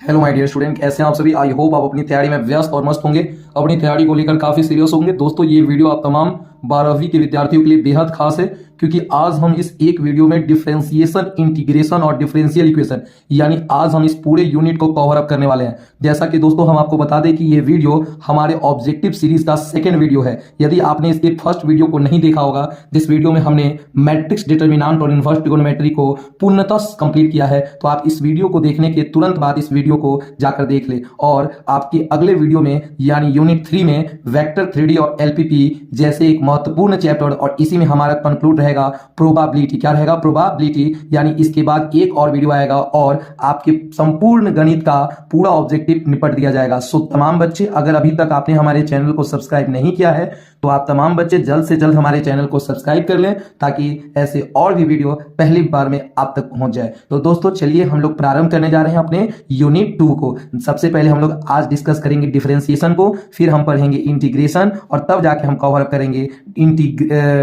Hello my dear student, कैसे हैं आप सभी। आई होप आप अपनी तैयारी में व्यस्त और मस्त होंगे, अपनी तैयारी को लेकर काफी सीरियस होंगे। दोस्तों, ये वीडियो आप तमाम 12वीं के विद्यार्थियों के लिए बेहद खास है, क्योंकि आज हम इस एक वीडियो में डिफरेंशिएशन, इंटीग्रेशन और डिफरेंशियल इक्वेशन यानी आज हम इस पूरे यूनिट को कवर अप करने वाले हैं। जैसा कि दोस्तों हम आपको बता दें कि ये वीडियो हमारे ऑब्जेक्टिव सीरीज का सेकंड वीडियो है। यदि आपने इसके फर्स्ट वीडियो को नहीं देखा होगा, जिस वीडियो में हमने मैट्रिक्स डिटर्मिनेंट और इनवर्स ट्रिगोनोमेट्री को पूर्णतः कंप्लीट किया है, तो आप इस वीडियो को देखने के तुरंत बाद इस वीडियो को जाकर देख ले। और आपके अगले वीडियो में यानी यूनिट 3 में वेक्टर 3D और एलपीपी जैसे एक महत्वपूर्ण चैप्टर, और इसी में हमारा कंक्लूड रहेगा प्रोबेबिलिटी। क्या रहेगा? प्रोबेबिलिटी। यानी इसके बाद एक और वीडियो आएगा और आपके संपूर्ण गणित का पूरा ऑब्जेक्टिव निपट दिया जाएगा। सो तमाम बच्चे, अगर अभी तक आपने हमारे चैनल को सब्सक्राइब नहीं किया है तो आप तमाम बच्चे जल्द से जल्द हमारे चैनल को सब्सक्राइब कर लें, ताकि ऐसे और भी वीडियो पहली बार में आप तक पहुंच जाए। तो दोस्तों चलिए हम लोग प्रारंभ करने जा रहे हैं अपने यूनिट 2 को। सबसे पहले हम लोग आज डिस्कस करेंगे डिफरेंशिएशन को, फिर हम पढ़ेंगे इंटीग्रेशन, और तब जाके हम कवर करेंगे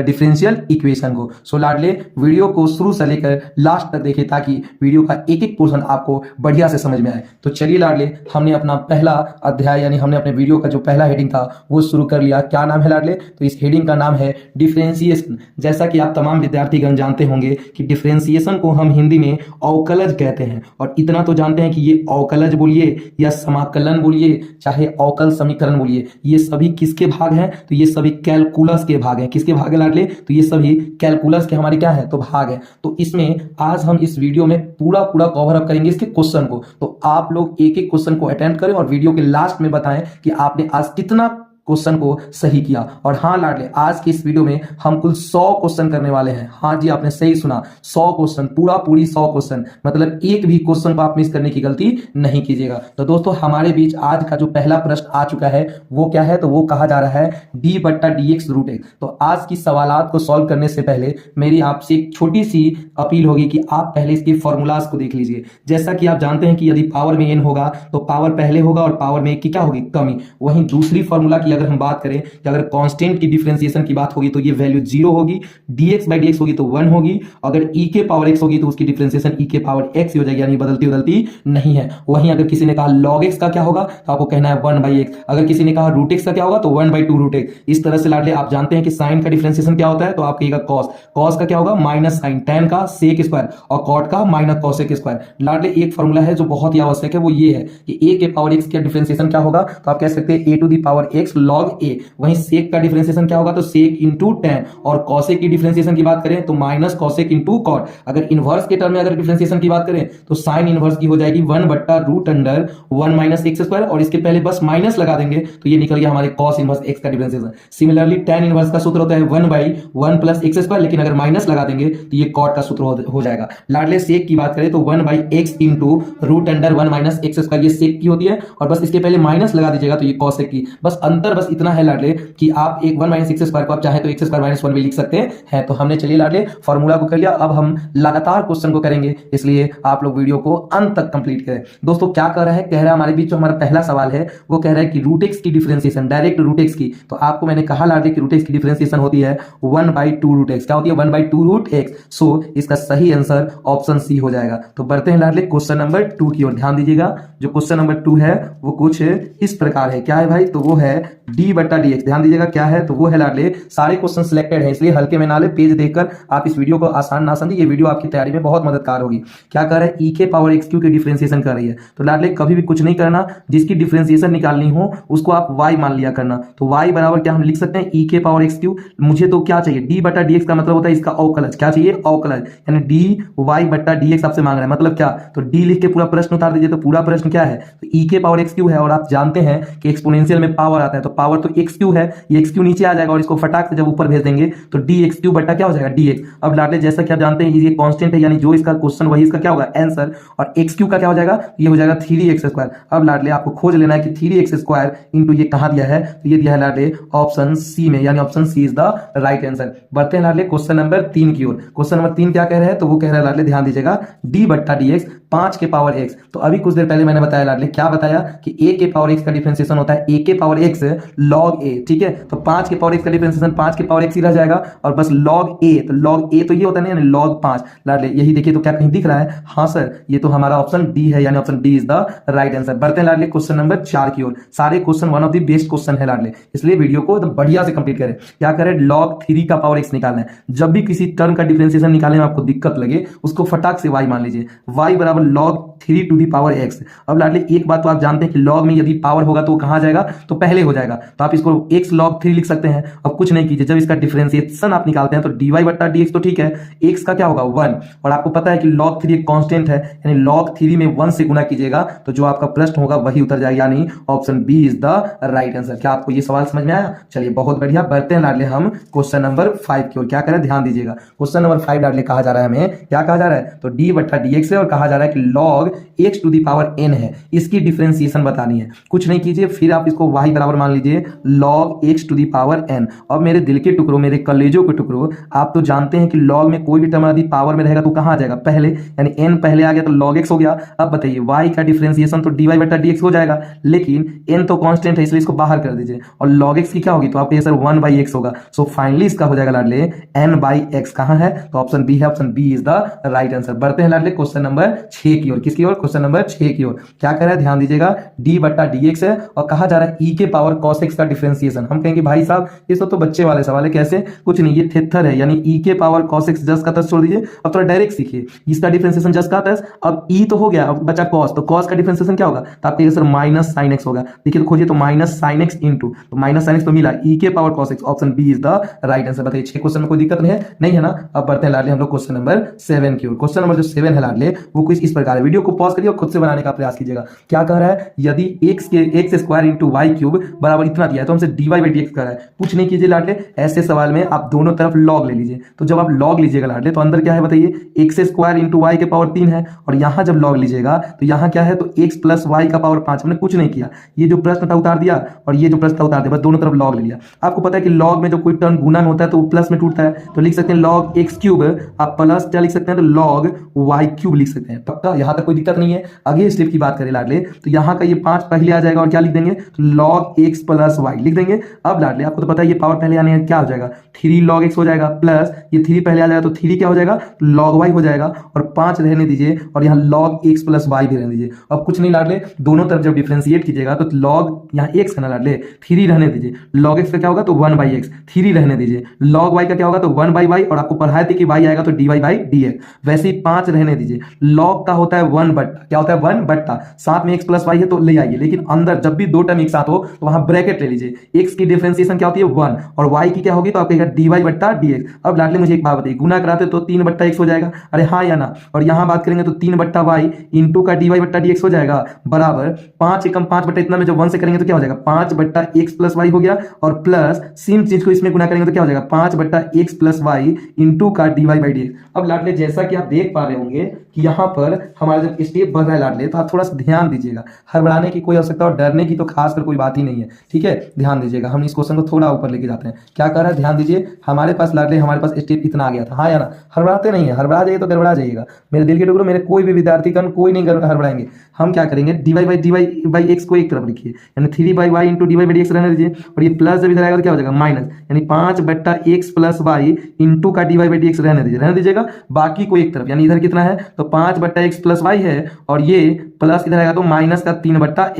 डिफरेंशियल इक्वेशन को। सो लाडले, वीडियो को शुरू से लेकर लास्ट तक देखें, ताकि वीडियो का एक एक पोर्शन आपको बढ़िया से समझ में आए। तो चलिए लाडले, हमने अपना पहला अध्याय यानी हमने अपने वीडियो का जो पहला हेडिंग था वो शुरू कर लिया। क्या नाम है लाडले? तो इस हेडिंग का नाम है डिफरेंशिएशन। जैसा कि आप तमाम विद्यार्थीगण जानते होंगे कि डिफरेंशिएशन को हम हिंदी में अवकलज कहते हैं, और इतना तो जानते हैं कि ये अवकलज बोलिए या समाकलन बोलिए, चाहे अवकल समीकरण बोलिए, ये सभी किसके भाग हैं? तो ये सभी कैलकुलस के भाग हैं। किसके भाग है लाडले? तो ये सभी कैलकुलस के हमारे क्या है? तो भाग है। तो इसमें आज हम इस वीडियो में पूरा कवर अप करेंगे इसके क्वेश्चन को। तो आप लोग एक एक क्वेश्चन को अटेम्प्ट करें और वीडियो के लास्ट में बताएं कि आपने आज कितना क्वेश्चन को सही किया। और हाँ लाडले, आज की इस वीडियो में हम कुल 100 क्वेश्चन करने वाले हैं। हाँ जी, आपने सही सुना, 100 क्वेश्चन, पूरी 100 क्वेश्चन, मतलब एक भी क्वेश्चन को आप मिस करने की गलती नहीं कीजिएगा। तो दोस्तों हमारे बीच आज का जो पहला प्रश्न आ चुका है वो क्या है? तो वो कहा जा रहा है d/dx रूट x। तो आज की सवालात को सॉल्व करने से पहले मेरी आपसे एक छोटी सी अपील होगी कि आप पहले इसके फॉर्मूलाज को देख लीजिए। जैसा कि आप जानते हैं कि यदि पावर में n होगा तो पावर पहले होगा और पावर में की क्या होगी? कमी। वहीं दूसरी फॉर्मूला की अगर हम बात करें कि अगर कांस्टेंट की डिफरेंशिएशन की बात होगी तो ये वैल्यू 0 होगी, dx/dx होगी तो 1 होगी, अगर e के पावर x होगी तो उसकी डिफरेंशिएशन e के पावर x ही हो जाएगी, यानी बदलती नहीं है। वहीं अगर किसी ने कहा log x का क्या होगा तो आपको कहना है 1/x। अगर किसी ने कहा रूट x का क्या होगा तो 1/2 रूट x। इस तरह से लाडले आप जानते हैं कि साइन का डिफरेंशिएशन क्या होता है, तो आप कहिएगा cos का क्या होगा? माइनस साइन, tan का sec स्क्वायर, और cot का माइनस cosec स्क्वायर। लाडले एक फॉर्मूला है जो बहुत ही आवश्यक है, वो ये है कि a के पावर x का डिफरेंशिएशन क्या होगा? तो आप कह सकते हैं a to the power x log a। वहीं सेक का डिफरेंशिएशन क्या होगा? तो सेक इंटू tan। और कॉसेक की डिफरेंशिएशन की बात करें तो माइनस कॉसेक इंटू कॉट। अगर इनवर्स के टर्म में अगर डिफरेंशिएशन की बात करें तो साइन इनवर्स की हो जाएगी 1/√1 माइनस एक्स स्क्वायर, और इसके पहले बस माइनस लगा देंगे तो ये निकल गया हमारे कॉस इनवर्स एक्स का डिफरेंशिएशन। सिमिलरली tan इनवर्स का सूत्र होता है 1/1 प्लस एक्स स्क्वायर, लेकिन अगर माइनस लगा देंगे तो ये कॉट का सूत्र हो जाएगा। लाडले सेक की बात करें तो 1/x into √1 minus x square, ये सेक की होती है, और बस इसके पहले माइनस लगा दीजिएगा तो ये कॉसेक की। बस अंतर बस इतना है लाडले कि आप एक 1 माइनस एक्स स्क्वायर को आप चाहे तो एक्स स्क्वायर माइनस 1 भी लिख सकते हैं। तो हमने चलिए लाडले फॉर्मूला को कर लिया। अब हम लगातार क्वेश्चन को करेंगे, इसलिए आप लोग वीडियो को अंत तक कंप्लीट करें। दोस्तों क्या कर रहा है? कह रहा है हमारे बीच जो हमारा पहला सवाल है वो कह रहा है कि रूट एक्स की डिफरेंशिएशन, डायरेक्ट रूट एक्स की। तो आपको मैंने कहा लाडले कि रूट एक्स की डिफरेंशिएशन होती है 1/2 रूट एक्स। क्या होती है? 1/2 रूट एक्स। सो इसका सही आंसर ऑप्शन सी हो जाएगा। तो बढ़ते हैं लाडले क्वेश्चन नंबर 2 की ओर। ध्यान दीजिएगा, जो क्वेश्चन नंबर 2 है वो कुछ इस प्रकार है। क्या है भाई? तो वो है d/dx। ध्यान दीजिएगा क्या है? तो वो है लाडले, सारे क्वेश्चन सिलेक्टेड हैं, इसलिए हल्के में ना ले। पेज देखकर आप इस वीडियो को आसान ना समझिए, ये वीडियो आपकी तैयारी में बहुत मददगार होगी। क्या कर रहा है? e के पावर x³ की डिफरेंशिएशन कर रही है। तो लाडले कभी भी कुछ नहीं करना, जिसकी डिफरेंशिएशन निकालनी हो उसको आप y मान लिया करना। तो y बराबर क्या हम लिख सकते हैं? e के पावर x³। मुझे तो क्या चाहिए? d/dx का मतलब होता है इसका अवकलज। क्या चाहिए? अवकलज, यानी dy/dx आपसे मांग रहा है। मतलब क्या? तो d लिख के पूरा प्रश्न उतार दीजिए। तो पूरा प्रश्न क्या है? तो e के पावर x³ है, और आप जानते हैं कि एक्सपोनेंशियल में पावर आता है, तो पावर तो x³ है, ये x³ नीचे आ जाएगा और इसको फटाक से जब ऊपर भेज देंगे तो dx³ बटा क्या हो जाएगा? dx। अब लाडले जैसा कि आप जानते हैं ये कांस्टेंट है, यानी जो इसका क्वेश्चन वही इसका क्या होगा? आंसर। और x³ का क्या हो जाएगा? ये हो जाएगा 3x²। अब लाडले आपको खोज लेना है कि 3x² इंटू ये कहां दिया है? तो ये दिया है लाडले ऑप्शन सी में, यानी option C is the right answer. बढ़ते हैं लाडले क्वेश्चन नंबर 3 की ओर। क्वेश्चन नंबर 3 क्या कह रहे हैं? तो वो कह रहा है लाडले, ध्यान दीजिएगा, d/dx 5 के पावर x। तो अभी कुछ देर पहले मैंने बताया लाडले, क्या बताया कि a के पावर x का डिफरेंशिएशन होता है a के पावर x log a, ठीक है। तो 5 के पावर x का डिफरेंशिएशन 5 के पावर x ही रह जाएगा और बस log a, तो log a तो ये होता है ना, log 5 लाडले, यही देखिए तो क्या कहीं दिख रहा है? हाँ सर, ये तो हमारा ऑप्शन डी है, यानी option D is the right answer. बढ़ते हैं लाडले क्वेश्चन नंबर 4 की ओर। सारे question one of the best question है लाडले, इसलिए वीडियो को एकदम बढ़िया से कंप्लीट करें। क्या करें? log 3 का पावर x निकालना है। जब भी किसी टर्म का डिफरेंशिएशन निकालने में आपको दिक्कत लगे, उसको फटाक से y मान लीजिए, y बराबर log 3 to the power x। अब लाडले एक बात तो आप जानते हैं कि log में यदि पावर होगा तो वो कहां जाएगा? तो पहले हो जाएगा, तो आप इसको x log 3 लिख सकते हैं। अब कुछ नहीं कीजिए, जब इसका डिफरेंशिएशन आप निकालते हैं तो dy बट्टा dx तो ठीक है, x का क्या होगा 1, और आपको पता है कि log 3 एक कांस्टेंट है, यानी log 3 में 1 से गुना कीजिएगा तो जो आपका प्रश्न होगा वही उतर जाएगा, यानी option B is the right answer. क्या आपको ये सवाल समझ में आया? चलिए बहुत बढ़िया, बढ़ते हैं लाडले हम क्वेश्चन नंबर 5 की ओर। क्या करें? ध्यान दीजिएगा, क्वेश्चन नंबर 5 लाडले कहा जा रहा है हमें, क्या कहा जा रहा है? तो d बट्टा dx है और कहा जा रहा है कि log x to the power n है, इसकी डिफरेंशिएशन बतानी है। कुछ नहीं कीजिए, फिर आप इसको y बराबर मान लीजिए log x to the power n। अब मेरे दिल के टुकड़ों, मेरे कलेजों के टुकड़ों, आप तो जानते हैं कि log में कोई भी टर्म यदि पावर में रहेगा तो कहां आ जाएगा? पहले, यानी n पहले आ गया तो log x हो गया। अब बताइए y का डिफरेंशिएशन तो dy बट्टा dx हो जाएगा, लेकिन n तो कांस्टेंट है इसलिए इसको बाहर कर दीजिए, और log x की क्या होगी? तो आपके आंसर 1 बाई x होगा। सो फाइनली इसका हो जाएगा लाडले n बाई x। कहां है? तो ऑप्शन बी है, option B is the right answer. बढ़ते हैं लाडले क्वेश्चन नंबर 6 की ओर। किसकी ओर? क्वेश्चन नंबर 6 की ओर। क्या कर रहा है? ध्यान दीजिएगा, d बट्टा dx है और कहा जा रहा है e के पावर cos x का डिफरेंशिएशन। हम कहेंगे भाई साहब ये सब तो बच्चे वाले सवाल है, कैसे? कुछ नहीं, ये थेथर है, यानी e के पावर cos x जस का तस छोड़ दीजिए। अब थोड़ा डायरेक्ट सीखिए, इसका डिफरेंशिएशन जस का तस, अब e तो हो गया, अब बचा cos, तो cos का डिफरेंशिएशन क्या होगा? तो आपके आंसर माइनस साइन x होगा। देखिए तो खोजिए, तो माइनस साइन x इंटू, तो माइनस साइन x तो मिला, e के power cos x, option B is the right answer. बताइए 6 क्वेश्चन में कोई दिक्कत नहीं है ना? अब बढ़ते हैं लाडले हम लोग क्वेश्चन नंबर 7 की ओर। क्वेश्चन नंबर जो 7 है लाडले, वो कुछ इस प्रकार है, वीडियो को पॉज करिए और खुद से बनाने का प्रयास कीजिएगा। क्या कह रहा है? यदि x square into y cube बराबर इतना दिया है तो हमसे dy बाई dx कर रहा है। कुछ नहीं कीजिए लाडले, ऐसे सवाल में आप दोनों तरफ log ले लीजिए। तो जब आप log लीजिएगा लाडले, तो अंदर क्या है बताइए? x स्क्वायर इंटू वाई के पावर 3 है, और यहां जब log लीजिएगा तो यहां क्या है? तो x प्लस वाई का पावर 5। हमने कुछ नहीं किया, ये जो प्रश्न था उतार दिया और ये जो प्रश्न था उतार दिया, बस दोनों तरफ log ले लिया। आपको पता है कि log में जब कोई टर्म गुना में होता है तो वो प्लस में टूटता है, तो लिख सकते हैं log x क्यूब, आप प्लस क्या लिख सकते हैं? तो log y क्यूब लिख सकते हैं। पक्का, यहां तक कोई दिक्कत नहीं है। आगे स्टेप की बात करें लाडले, तो यहां का ये 5 पहले आ जाएगा और क्या लिख देंगे? तो log x प्लस y लिख देंगे। अब लाडले आपको तो पता है ये पावर पहले आने क्या हो जाएगा? 3 log x हो जाएगा, प्लस ये 3 पहले आ जाएगा तो 3 क्या हो जाएगा? log y हो जाएगा, और 5 रहने दीजिए, और यहाँ log x प्लस y भी रहने दीजिए। अब कुछ नहीं लाडले, दोनों तरफ जब डिफरेंशिएट कीजिएगा तो log यहाँ x है ना लाडले, 3 रहने दीजिए, log x का क्या होगा? तो 1 बाई x, 3 रहने दीजिए, log y का क्या होगा? तो 1 बाई y, और आपको पढ़ाए थे कि y आएगा तो dy बाई dx, वैसे ही 5 रहने दीजिए। log का होता है 1 बट्टा, क्या होता है? 1 बट्टा, साथ में x प्लस y है तो ले आइए, लेकिन अंदर जब भी दो टर्म एक साथ हो तो वहां ब्रैकेट ले लीजिए। x की डिफरेंशिएशन क्या होती है? 1, और y की क्या होगी? तो आप कहेगा dy बट्टा dx। अब लाडले मुझे एक बात बताइए, गुना कराते तो 3 बट्टा x हो जाएगा, अरे हाँ या ना? और यहां बात करेंगे तो 3 बट्टा y इंटू का dy बट्टा dx हो जाएगा, बराबर 5 एकम 5 बट्टा इतना में जब 1 से करेंगे तो क्या हो जाएगा? 5 बट्टा x प्लस y हो गया, और प्लस सेम चीज को इसमें गुना करेंगे तो क्या हो जाएगा? 5 बट्टा x प्लस y इंटू का dy बाई dx। अब लाडले जैसा कि आप देख पा रहे होंगे कि यहाँ पर हमारा जब स्टेप बढ़ रहा है लाडले, तो आप थोड़ा सा ध्यान दीजिएगा, हड़बड़ाने की कोई आवश्यकता और डरने की तो खासकर कोई बात ही नहीं है, ठीक है? ध्यान दीजिएगा, हम इस क्वेश्चन को थोड़ा ऊपर लेके जाते हैं। क्या कर रहा है? ध्यान दीजिए, हमारे पास लाडले, हमारे पास स्टेप इतना आ गया था, हाँ या ना? हड़बड़ाते नहीं है, हड़बड़ा जाइए तो गड़बड़ा जाइएगा। मेरे दिल के टुकड़ों, मेरे कोई भी विद्यार्थी कन कोई नहीं हड़बड़ाएंगे। हम क्या करेंगे? dy बाई x को एक तरफ लिखिए, यानी 3 by y into dy by dx रहने दीजिए, और ये प्लस जब इधर आएगा तो क्या हो जाएगा? माइनस, यानी 5 बट्टा x प्लस वाई इंटू का dy बाई dx रहने दीजिएगा। बाकी को एक तरफ, यानी इधर कितना है? तो 5 बट्टा x प्लस वाई है, और ये प्लस इधर आएगा तो माइनस का 3 बट्टा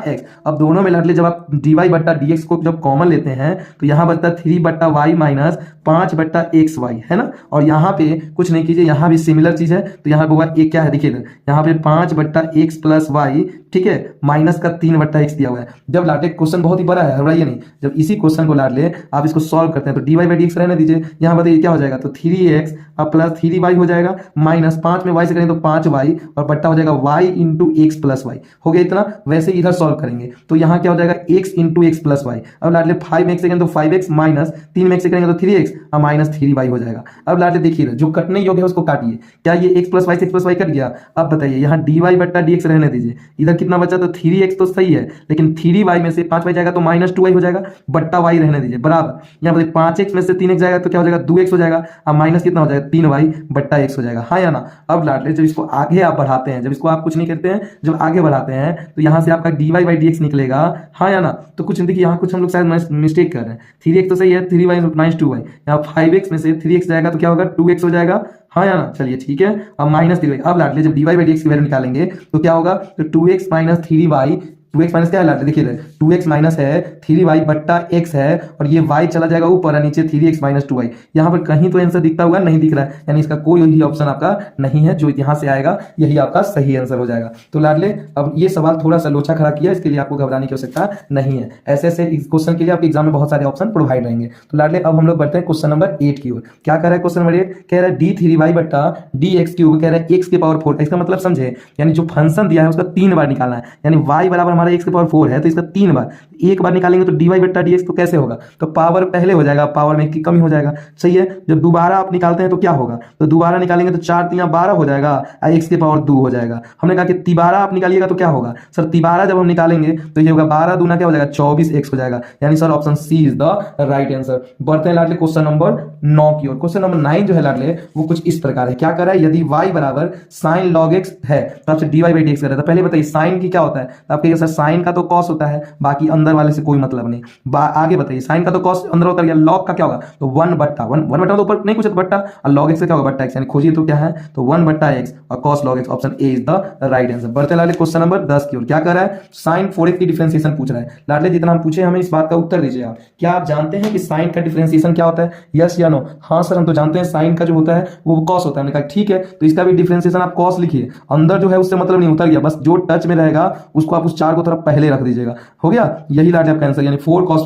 x। अब दोनों में लाडले जब आप dy बट्टा dx को जब कॉमन लेते हैं तो यहाँ बचता 3 बट्टा वाई माइनस 5 बट्टा एक्स वाई, है ना? और यहाँ पे कुछ नहीं कीजिए, यहाँ भी सिमिलर चीज है, तो यहाँ होगा एक क्या है? देखिए यहाँ पे 5 बट्टा एक्स प्लस वाई, ठीक है, माइनस का 3 बट्टा एक्स दिया हुआ है। जब लाडले क्वेश्चन बहुत ही बड़ा है, हड़बड़ाइए नहीं, जब इसी क्वेश्चन को लाडले आप इसको सॉल्व करते हैं तो dy बाई dx रहने दीजिए। यहाँ बताइए क्या हो जाएगा? तो 3x अब प्लस 3y हो जाएगा, माइनस 5 में y से करेंगे तो 5y, और बट्टा हो जाएगा y into x plus y. हो गया इतना। वैसे इधर सॉल्व करेंगे तो यहाँ क्या हो जाएगा? x into x plus y. अब लाडले 5 से करेंगे तो 5x, माइनस 3 में से करेंगे तो 3x और माइनस 3y हो जाएगा। अब लाडले देखिए जो कटने योग्य है उसको काटिए। क्या ये x प्लस वाई से x प्लस वाई कट गया? अब बताइए यहाँ dy बट्टा dx रहने दीजिए। इधर कितना बचा? तो 3x तो सही है, लेकिन 3y में से 5y जाएगा तो माइनस 2y हो जाएगा, बट्टा y रहने दीजिए बराबर। यहाँ पर 5x में से 3x जाएगा तो क्या हो जाएगा? 2x हो जाएगा, अब माइनस कितना हो जाएगा? 3y बट्टा x हो जाएगा, हाँ या ना? अब लाडले जब इसको आगे आप बढ़ाते हैं, जब इसको आप कुछ कुछ नहीं करते हैं, जब आगे बढ़ाते हैं तो यहाँ से आपका dy/dx निकलेगा, हाँ या ना। तो कुछ देखिए यहाँ कुछ हम लोग शायद मिस्टेक कर रहे हैं। 3x तो सही है, 3y माइनस 2y, यहाँ 5x में से 3x जाएगा तो क्या होगा 2x हो जाएगा, हाँ या ना। चलिए ठीक है, अब माइनस 3y, अब लाडले जब dy/dx की वैल्यू निकालेंगे तो क्या होगा, तो 2x minus 3y, 2x minus क्या है लाडले, देखिए 2x माइनस है 3y बट्टा x है, और ये y चला जाएगा ऊपर और नीचे 3x माइनस 2y। यहाँ पर कहीं तो आंसर दिखता होगा, नहीं दिख रहा है, यानी इसका कोई ही ऑप्शन आपका नहीं है, जो यहाँ से आएगा यही आपका सही आंसर हो जाएगा। तो लाडले अब ये सवाल थोड़ा सा लोचा खड़ा किया, इसके लिए आपको घबराने की आवश्यकता नहीं है। ऐसे ऐसे क्वेश्चन के लिए आपके एग्जाम में बहुत सारे ऑप्शन प्रोवाइड रहेंगे। तो लाडले अब हम लोग बढ़ते हैं क्वेश्चन नंबर 8 की ओर। क्या कह रहा है क्वेश्चन नंबर 8, कह रहा है d3y बट्टा dx क्यूब, कह रहा है x के पावर 4 का। इसका मतलब समझे, यानी जो फंक्शन दिया है उसका 3 बार निकालना है, यानी y बराबर हमारा x के पावर 4 है तो इसका 3 बार, एक बार निकालेंगे तो dy बट्टा dx तो कैसे होगा, तो पावर पहले हो जाएगा, पावर में की कमी हो जाएगा, सही है। जब दोबारा आप निकालते हैं तो क्या होगा, तो दोबारा निकालेंगे तो 4 3 12 हो जाएगा, x के पावर 2 हो जाएगा। हमने कहा कि तिबारा आप निकालिएगा तो क्या होगा सर, तिबारा जब हम निकालेंगे तो ये होगा 12 दूना क्या हो जाएगा 24x हो जाएगा, यानी sir option C is the right answer. बढ़ते हैं लाडले क्वेश्चन नंबर 9 की ओर। क्वेश्चन नंबर 9 जो है लाडले वो कुछ इस प्रकार है। क्या कर रहा है, यदि y बराबर sin log x है तो आपसे dy/dx कर रहा है। तो पहले बताइए साइन की क्या होता है, तो आप कहिए सर साइन का तो cos होता है, बाकी अंदर वाले से कोई मतलब नहीं। आगे बताइए साइन का तो cos अंदर होता है, log का क्या होगा, तो 1 बट्टा 1 तो ऊपर नहीं कुछ बट्टा, और log x का क्या होगा बट्टा x, यानी खोजिए तो क्या है, तो 1 बट्टा x और cos log x, option A is the right answer. बढ़ते लाडले क्वेश्चन नंबर 10 की ओर। क्या कर रहा है, sin 4x की डिफरेंशिएशन पूछ रहा है। लाडले जितना हम पूछे हमें इस बात का उत्तर दीजिए आप, क्या आप जानते हैं कि sin का डिफरेंशिएशन क्या होता है, यस या नो। हाँ सर हम तो जानते हैं साइन का जो होता है वो cos होता है। हमने कहा ठीक है, तो इसका भी डिफरेंशिएशन आप cos लिखिए, अंदर जो है उससे मतलब नहीं, उतर गया, बस जो टच में रहेगा उसको आप उस 4 को तरफ पहले रख दीजिएगा, हो गया, यही लाडले आपका आंसर, यानी 4 cos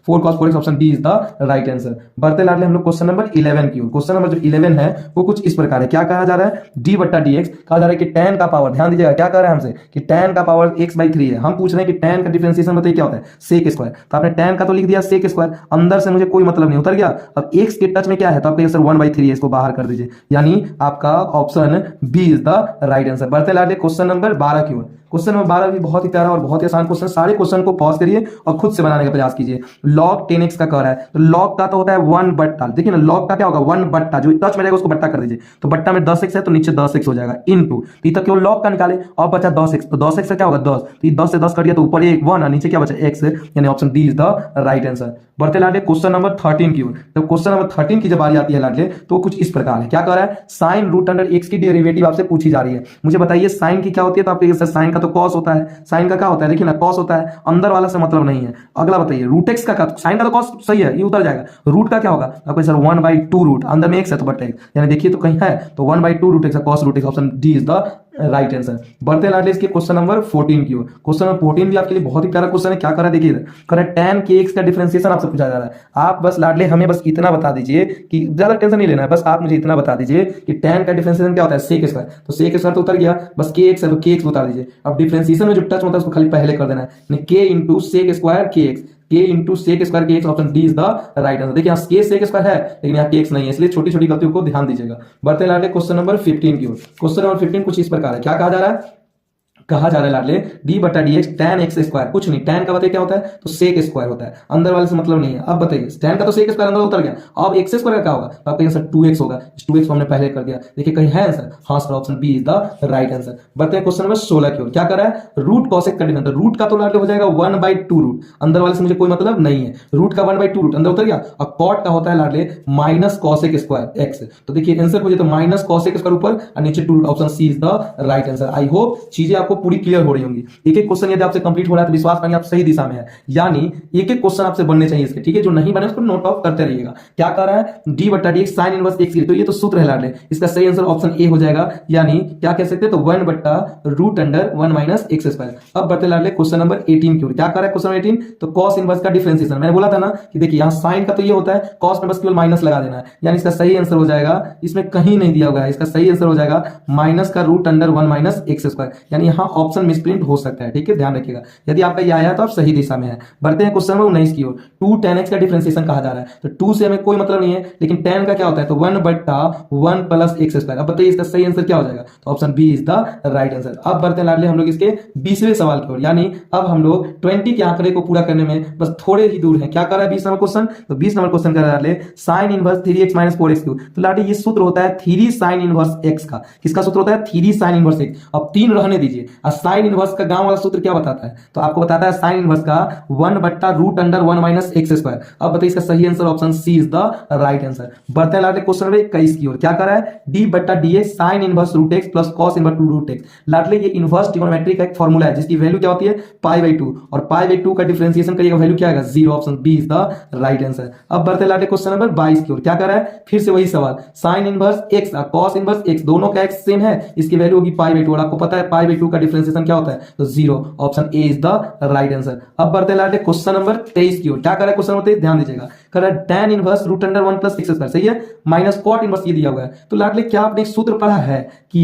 4x, option D is the right answer. बढ़ते लाडले हम लोग क्वेश्चन नंबर 11 की ओर। क्वेश्चन नंबर जो 11 है वो कुछ इस प्रकार है। क्या कहा जा रहा है, d बट्टा dx, कहा जा रहा है कि tan का पावर, ध्यान दीजिएगा क्या कह रहा है हमसे कि tan का पावर x/3 है। हम पूछ रहे हैं कि tan का डिफरेंशिएशन बताइए क्या होता है, sec स्क्वायर। तो आपने tan का तो लिख दिया sec स्क्वायर, अंदर से मुझे कोई मतलब नहीं, उतर गया। अब x के टच में क्या है, तो आपका सर 1/3 है, इसको बाहर कर दीजिए, यानी आपका option B is the right answer. बढ़ते लाडले क्वेश्चन नंबर 12 की ओर। क्वेश्चन नंबर 12 भी बहुत ही प्यारा और बहुत ही आसान क्वेश्चन, सारे क्वेश्चन को पॉज करिए और खुद से बनाने का प्रयास कीजिए। log 10x का कह रहा है, तो log का तो होता है 1 बट्टा, देखिए ना log का क्या होगा 1 बट्टा, जो टच में रहेगा उसको बट्टा कर दीजिए, तो बट्टा में 10x है तो नीचे 10x हो जाएगा, इनटू, तो ये तो केवल log का निकाले, और बचा 10x, तो 10x से क्या होगा 10, तो ये 10 से 10 कर दिया तो ऊपर ये 1 और नीचे क्या बचा x, यानी option D is the right answer. बढ़ते लाडले क्वेश्चन नंबर 13 की ओर। तो क्वेश्चन नंबर 13 की जब बारी आती है लाडले तो कुछ इस प्रकार है। क्या कह रहा है, साइन रूट अंडर x की डेरिवेटिव आपसे पूछी जा रही है। मुझे बताइए साइन की क्या होती है, तो आपके सर साइन का तो cos होता है, साइन का क्या होता है, देखिए ना cos होता है, अंदर वाला से मतलब नहीं है। अगला बताइए रूट एक्स का, साइन का तो cos सही है, ये उतर जाएगा। रूट का क्या होगा, आपको सर 1/2 रूट, अंदर में x है तो बट्टा x, यानी देखिए तो कहीं है तो 1/2 root x, cos root x, option D is the right answer. बढ़ते लाडले इसके क्वेश्चन नंबर 14 की ओर। क्वेश्चन नंबर 14 भी आपके लिए बहुत ही प्यारा क्वेश्चन है। क्या करा देखिए, कर tan kx का डिफरेंशिएशन आपसे पूछा जा रहा है। आप बस लाडले हमें बस इतना बता दीजिए कि ज्यादा टेंशन नहीं लेना है, बस आप मुझे इतना बता दीजिए कि tan का डिफरेंशिएशन क्या होता है, sec स्क्वायर, तो sec स्क्वायर तो उतर गया, बस kx है तो kx बता दीजिए। अब डिफरेंशिएशन में जो टच होता है उसको खाली पहले कर देना है, k into sec square kx, k into sec square kx, option D is the right answer. देखिए यहाँ k सेक स्क्वायर है लेकिन यहाँ kx नहीं है, इसलिए छोटी छोटी गलतियों को ध्यान दीजिएगा। बढ़ते लाडले क्वेश्चन नंबर 15 की ओर। क्वेश्चन नंबर 15 कुछ इस प्रकार है। क्या कहा जा रहा है, कहा जा रहा है लाडले d बटा dx tan x स्क्वायर, कुछ नहीं, tan का बताइए क्या होता है, तो सेक स्क्वायर होता है, अंदर वाले से मतलब नहीं है। अब बताइए tan का तो सेक स्क्वायर अंदर उतर गया, अब x स्क्वायर का क्या होगा, तो आपका आंसर 2x होगा, 2x को हमने पहले कर दिया, देखिए कहीं है आंसर, हाँ sir option B is the right answer. बढ़ते हैं क्वेश्चन नंबर 16 की ओर। क्या कर रहा है, रूट cos x का डिफरेंशिएशन, रूट का तो लाडले हो जाएगा 1/2 रूट, अंदर वाले से मुझे कोई मतलब नहीं है, रूट का 1/2 रूट अंदर उतर गया। अब cot का होता है लाडले minus cos x square x, तो देखिए आंसर मुझे तो माइनस cos x स्क्वायर ऊपर और नीचे 2 root, option C is the right answer. I hope चीजें आपको पूरी क्लियर हो रही होंगी। एक एक क्वेश्चन यदि आपसे कंप्लीट हो रहा है तो विश्वास करिए आप सही दिशा में है, यानी एक एक क्वेश्चन आपसे बनने चाहिए इसके, ठीक है, जो नहीं बने उसको नोट ऑफ करते रहिएगा। क्या कर रहा है, d बटा dx साइन इनवर्स x, तो ये तो सूत्र है लाडले, इसका सही आंसर ऑप्शन ए हो जाएगा, यानी क्या कह सकते हैं, तो 1 बट्टा root under 1 minus x square. अब बढ़ते लाडले क्वेश्चन नंबर 18 की ओर। क्या कर रहा है क्वेश्चन 18, तो cos इनवर्स का डिफरेंशिएशन, मैंने बोला था ना कि देखिए यहाँ साइन का तो ये होता है, cos में बस केवल माइनस लगा देना है, यानी इसका सही आंसर हो जाएगा, इसमें कहीं नहीं दिया हुआ है, इसका सही आंसर हो जाएगा माइनस का root under 1 minus x square, यानी यहाँ यहाँ ऑप्शन मिसप्रिंट हो सकता है, ठीक है, ध्यान रखिएगा। यदि आपका ये आया है तो आप सही दिशा में है। बढ़ते हैं क्वेश्चन नंबर 19 की ओर। 2 tan x का डिफरेंशिएशन कहा जा रहा है, तो 2 से हमें कोई मतलब नहीं है, लेकिन tan का क्या होता है, तो 1/1 + x²। अब बताइए इसका सही आंसर क्या हो जाएगा, तो option B is the right answer. अब बढ़ते हैं लाडले हम लोग इसके 20वें सवाल की ओर, यानी अब हम लोग 20 के आंकड़े को पूरा करने में बस थोड़े ही दूर हैं। क्या कर रहा है 20 नंबर क्वेश्चन, तो 20 नंबर क्वेश्चन कर रहा है sin इनवर्स 3x - 4x3। तो लाडले ये सूत्र होता है 3 sin इनवर्स x का। किसका सूत्र होता है, 3 sin इनवर्स x। अब 3 रहने दीजिए। और sin इनवर्स का गांव वाला सूत्र क्या बताता है, तो आपको बताता है sin इनवर्स का 1/√1 - x²। अब बताइए इसका सही answer option C is the right answer. बढ़ते हैं लाडले क्वेश्चन नंबर 21 की ओर। क्या कर रहा है, d/dx sin inverse √x + cos inverse √x। लाडले ये इनवर्स ट्रिगोनोमेट्री का एक फॉर्मूला है जिसकी वैल्यू क्या होती है, π/2, और π/2 का डिफरेंशिएशन करिएगा, वैल्यू क्या आएगा, 0। Option B is the right answer. अब बढ़ते हैं लाडले क्वेश्चन नंबर 22 की ओर। क्या कर रहा है, फिर से वही सवाल, sin इनवर्स x और cos इनवर्स x दोनों का x सेम है, इसकी वैल्यू होगी π/2, और आपको पता है π/2 का डिफरेंशिएशन क्या होता है, तो 0। Option A is the right answer. अब बढ़ते हैं लाडले क्वेश्चन नंबर 23 की ओर। क्या कर रहा है क्वेश्चन नंबर 23, ध्यान दीजिएगा, कर रहा है tan इनवर्स √1 + x², सही है, माइनस cot इनवर्स ये दिया हुआ है। तो लाडले क्या आपने एक सूत्र पढ़ा है कि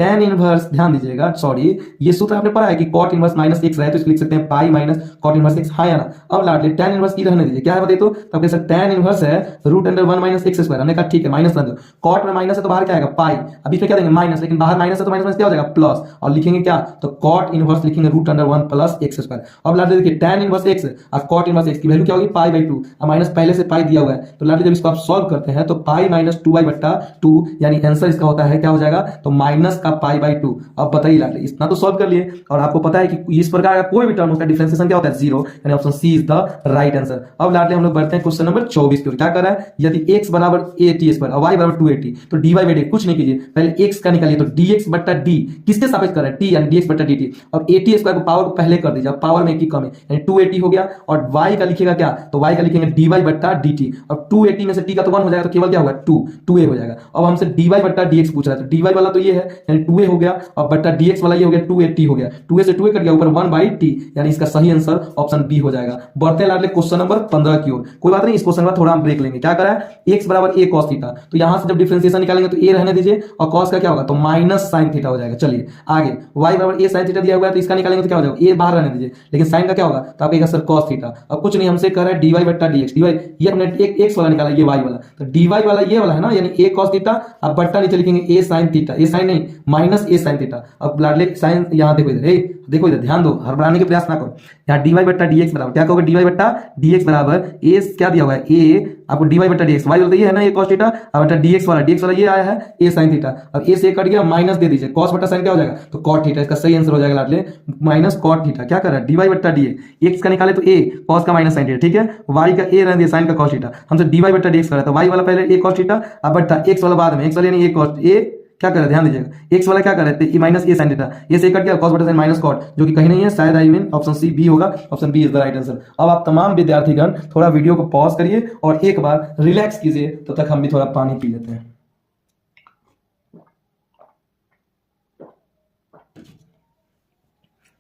tan इनवर्स, ध्यान दीजिएगा, सॉरी, ये सूत्र आपने पढ़ा है कि cot इनवर्स -x है, तो इसको लिख सकते हैं pi minus cot inverse x, हाँ या ना। अब लाडले tan इनवर्स की रहने दीजिए, क्या है बताइए, तो आप कह सकते tan इनवर्स है √1 - x²। हमने कहा ठीक है, माइनस कर दो, cot में माइनस है तो बाहर क्या आएगा, पाई। अब इसमें क्या देंगे, माइनस, लेकिन बाहर माइनस है तो माइनस क्या हो जाएगा, प्लस, और लिखेंगे क्या, तो cot इनवर्स लिखेंगे √1 + x²। अब लाडले देखिए tan इनवर्स x और cot इनवर्स x की वैल्यू क्या होगी, π/2, और माइनस पहले से पाई दिया हुआ है। तो लाडले जब इसको आप सॉल्व करते हैं तो पाई - 2/2, यानी आंसर इसका होता है, क्या हो जाएगा, तो माइनस का π/2। अब बताइए लाडले, इतना तो सॉल्व कर लिए, और आपको पता है कि इस प्रकार का कोई भी टर्म उसका डिफरेंशिएशन क्या होता है, 0, यानी option C is the right answer. अब लाडले हम लोग बढ़ते हैं क्वेश्चन नंबर 24 की ओर। क्या कर रहा है, यदि x = at² और y = 2at, तो dy/dt कुछ नहीं कीजिए, पहले x का निकालिए, तो dx/d किसके सापेक्ष कर रहा है, t, यानी dx/dt। अब at² को पावर को पहले कर दीजिए, पावर में एक की कम है, यानी 2at हो गया, और y का लिखिएगा क्या, तो y का लिखेंगे dy/dt। अब 2at में से t का तो 1 हो जाएगा, तो केवल क्या होगा, 2a हो जाएगा। अब हमसे dy/dx पूछ रहा है, तो dy वाला तो ये है, यानी 2a हो गया, और बट्टा dx वाला ये हो गया, 2at हो गया, 2a से 2a कट गया, ऊपर 1/t, यानी इसका सही आंसर ऑप्शन बी हो जाएगा। बढ़ते हैं लाडले क्वेश्चन नंबर 15 की ओर। कोई बात नहीं, इस क्वेश्चन का थोड़ा हम ब्रेक लेंगे। क्या करा है, x = a cos थीटा, तो यहां से जब डिफरेंशिएशन निकालेंगे तो a रहने दीजिए, और cos का क्या होगा, तो माइनस sin थीटा हो जाएगा। चलिए आगे, y = a sin थीटा दिया हुआ है, तो इसका निकालेंगे तो क्या हो जाएगा, a बाहर रहने दीजिए, लेकिन sin का क्या होगा, तो आप कहेगा सर cos थीटा। अब कुछ नहीं, हमसे कह रहा है dy/dx, dy ये हमने x वाला निकाला, ये y वाला, तो dy वाला ये वाला है ना, यानी a cos थीटा, अब बट्टा नीचे लिखेंगे a sin theta, a sin नहीं, माइनस a sin थीटा। अब लाडले sin, यहां देखो इधर, देखो इधर ध्यान दो, हड़बड़ाने के प्रयास ना करो। यहाँ dy/dx बराबर क्या कहोगे, dy/dx बराबर a, क्या दिया हुआ है, a, आपको dy/dx, y वाला ये है ना, a cos थीटा, और बटा dx वाला ये आया है a sin थीटा। अब a से कट गया, माइनस दे दीजिए, cos बटा sin क्या हो जाएगा, तो cot थीटा। इसका सही आंसर हो जाएगा लाडले माइनस cot थीटा। क्या कर रहा है, dy/dx, x का निकाले तो a cos का माइनस sin थीटा, ठीक है, y का a रहने दिया, sin का cos थीटा। हमसे dy/dx कर रहा है, तो y वाला पहले a cos थीटा, अब बटा x वाला बाद में, x वाला यानी a cos, a क्या कर रहे हैं, ध्यान दीजिएगा, x वाला क्या कर रहे थे, माइनस a sin थीटा, ये से कट गया, cos बटा sin माइनस cot, जो कि कहीं नहीं है, शायद I mean option C B होगा, option B is the right answer. अब आप तमाम विद्यार्थीगण थोड़ा वीडियो को पॉज करिए और एक बार रिलैक्स कीजिए, तब तक हम भी थोड़ा पानी पी लेते हैं।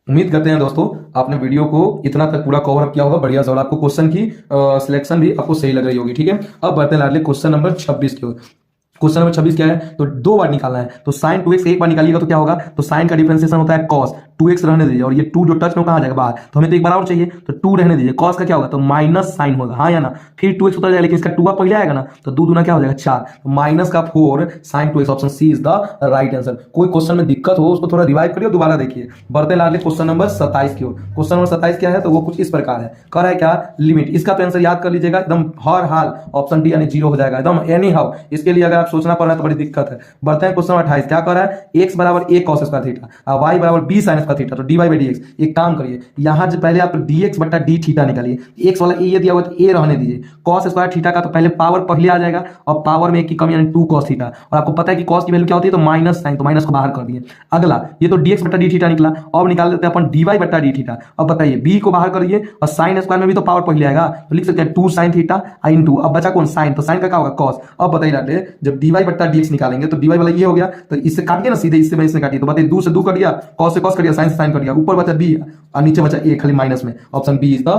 उम्मीद करते हैं दोस्तों आपने वीडियो को इतना तक पूरा कवर अप किया होगा, बढ़िया से, और आपको क्वेश्चन की सिलेक्शन भी आपको सही लग रही होगी, ठीक है। अब बढ़ते हैं लाडले क्वेश्चन नंबर 26 की ओर। क्वेश्चन नंबर 26 क्या है, तो 2 बार निकालना है, तो sin 2x एक बार निकालिएगा तो क्या होगा, तो sin का डिफरेंशिएशन होता है cos, 2x रहने दीजिए, और ये 2 जो टच में कहाँ जाएगा, बाहर, तो हमें तो एक बार और चाहिए, तो 2 रहने दीजिए, cos का क्या होगा, तो माइनस sin होगा, हाँ या ना, फिर 2x उतर जाएगा, लेकिन इसका 2 पहले आएगा ना, तो 2 दूना क्या हो जाएगा, 4, तो माइनस का 4 sin 2x, option C is the right answer. कोई क्वेश्चन में दिक्कत हो उसको थोड़ा रिवाइव करिए, दोबारा देखिए। बढ़ते लाडले क्वेश्चन नंबर 27 की ओर। क्वेश्चन नंबर 27 क्या है, तो वो कुछ इस प्रकार है, कह रहा है क्या, लिमिट, इसका तो आंसर याद कर लीजिएगा, एकदम हर हाल ऑप्शन डी यानी 0 हो जाएगा, एकदम एनी हाउ, इसके लिए अगर आप सोचना पड़ रहा है तो बड़ी दिक्कत है। बढ़ते हैं क्वेश्चन 28। क्या कर रहा है, x = a cos square theta और y = b sin square theta, तो dy/dx। एक काम करिए, यहां से पहले आप dx/d थीटा निकालिए, x वाला a दिया हुआ तो a रहने दीजिए, cos स्क्वायर थीटा का तो पहले पावर पहले आ जाएगा, और पावर में एक की कमी यानी 2 cos थीटा, और आपको पता है कि cos की वैल्यू क्या होती है, तो माइनस साइन, तो माइनस को बाहर कर दिए। अगला ये तो dx/d थीटा निकला, अब निकाल देते हैं अपन dy/d थीटा। अब बताइए b को बाहर करिए, और sin स्क्वायर में भी तो पावर पहले आएगा, तो लिख सकते हैं 2 sin थीटा * अब बचा कौन, sin, तो sin का क्या होगा, cos। अब बताइए जब dy/dx निकालेंगे तो dy वाला ये हो गया, तो इससे काटिए ना सीधे, इससे मैं इसमें काटिए, तो बताइए 2 से 2 कट गया, cos से cos कट गया, sin से sin कट गया, ऊपर बचा b और नीचे बचा a खाली माइनस में, option B is the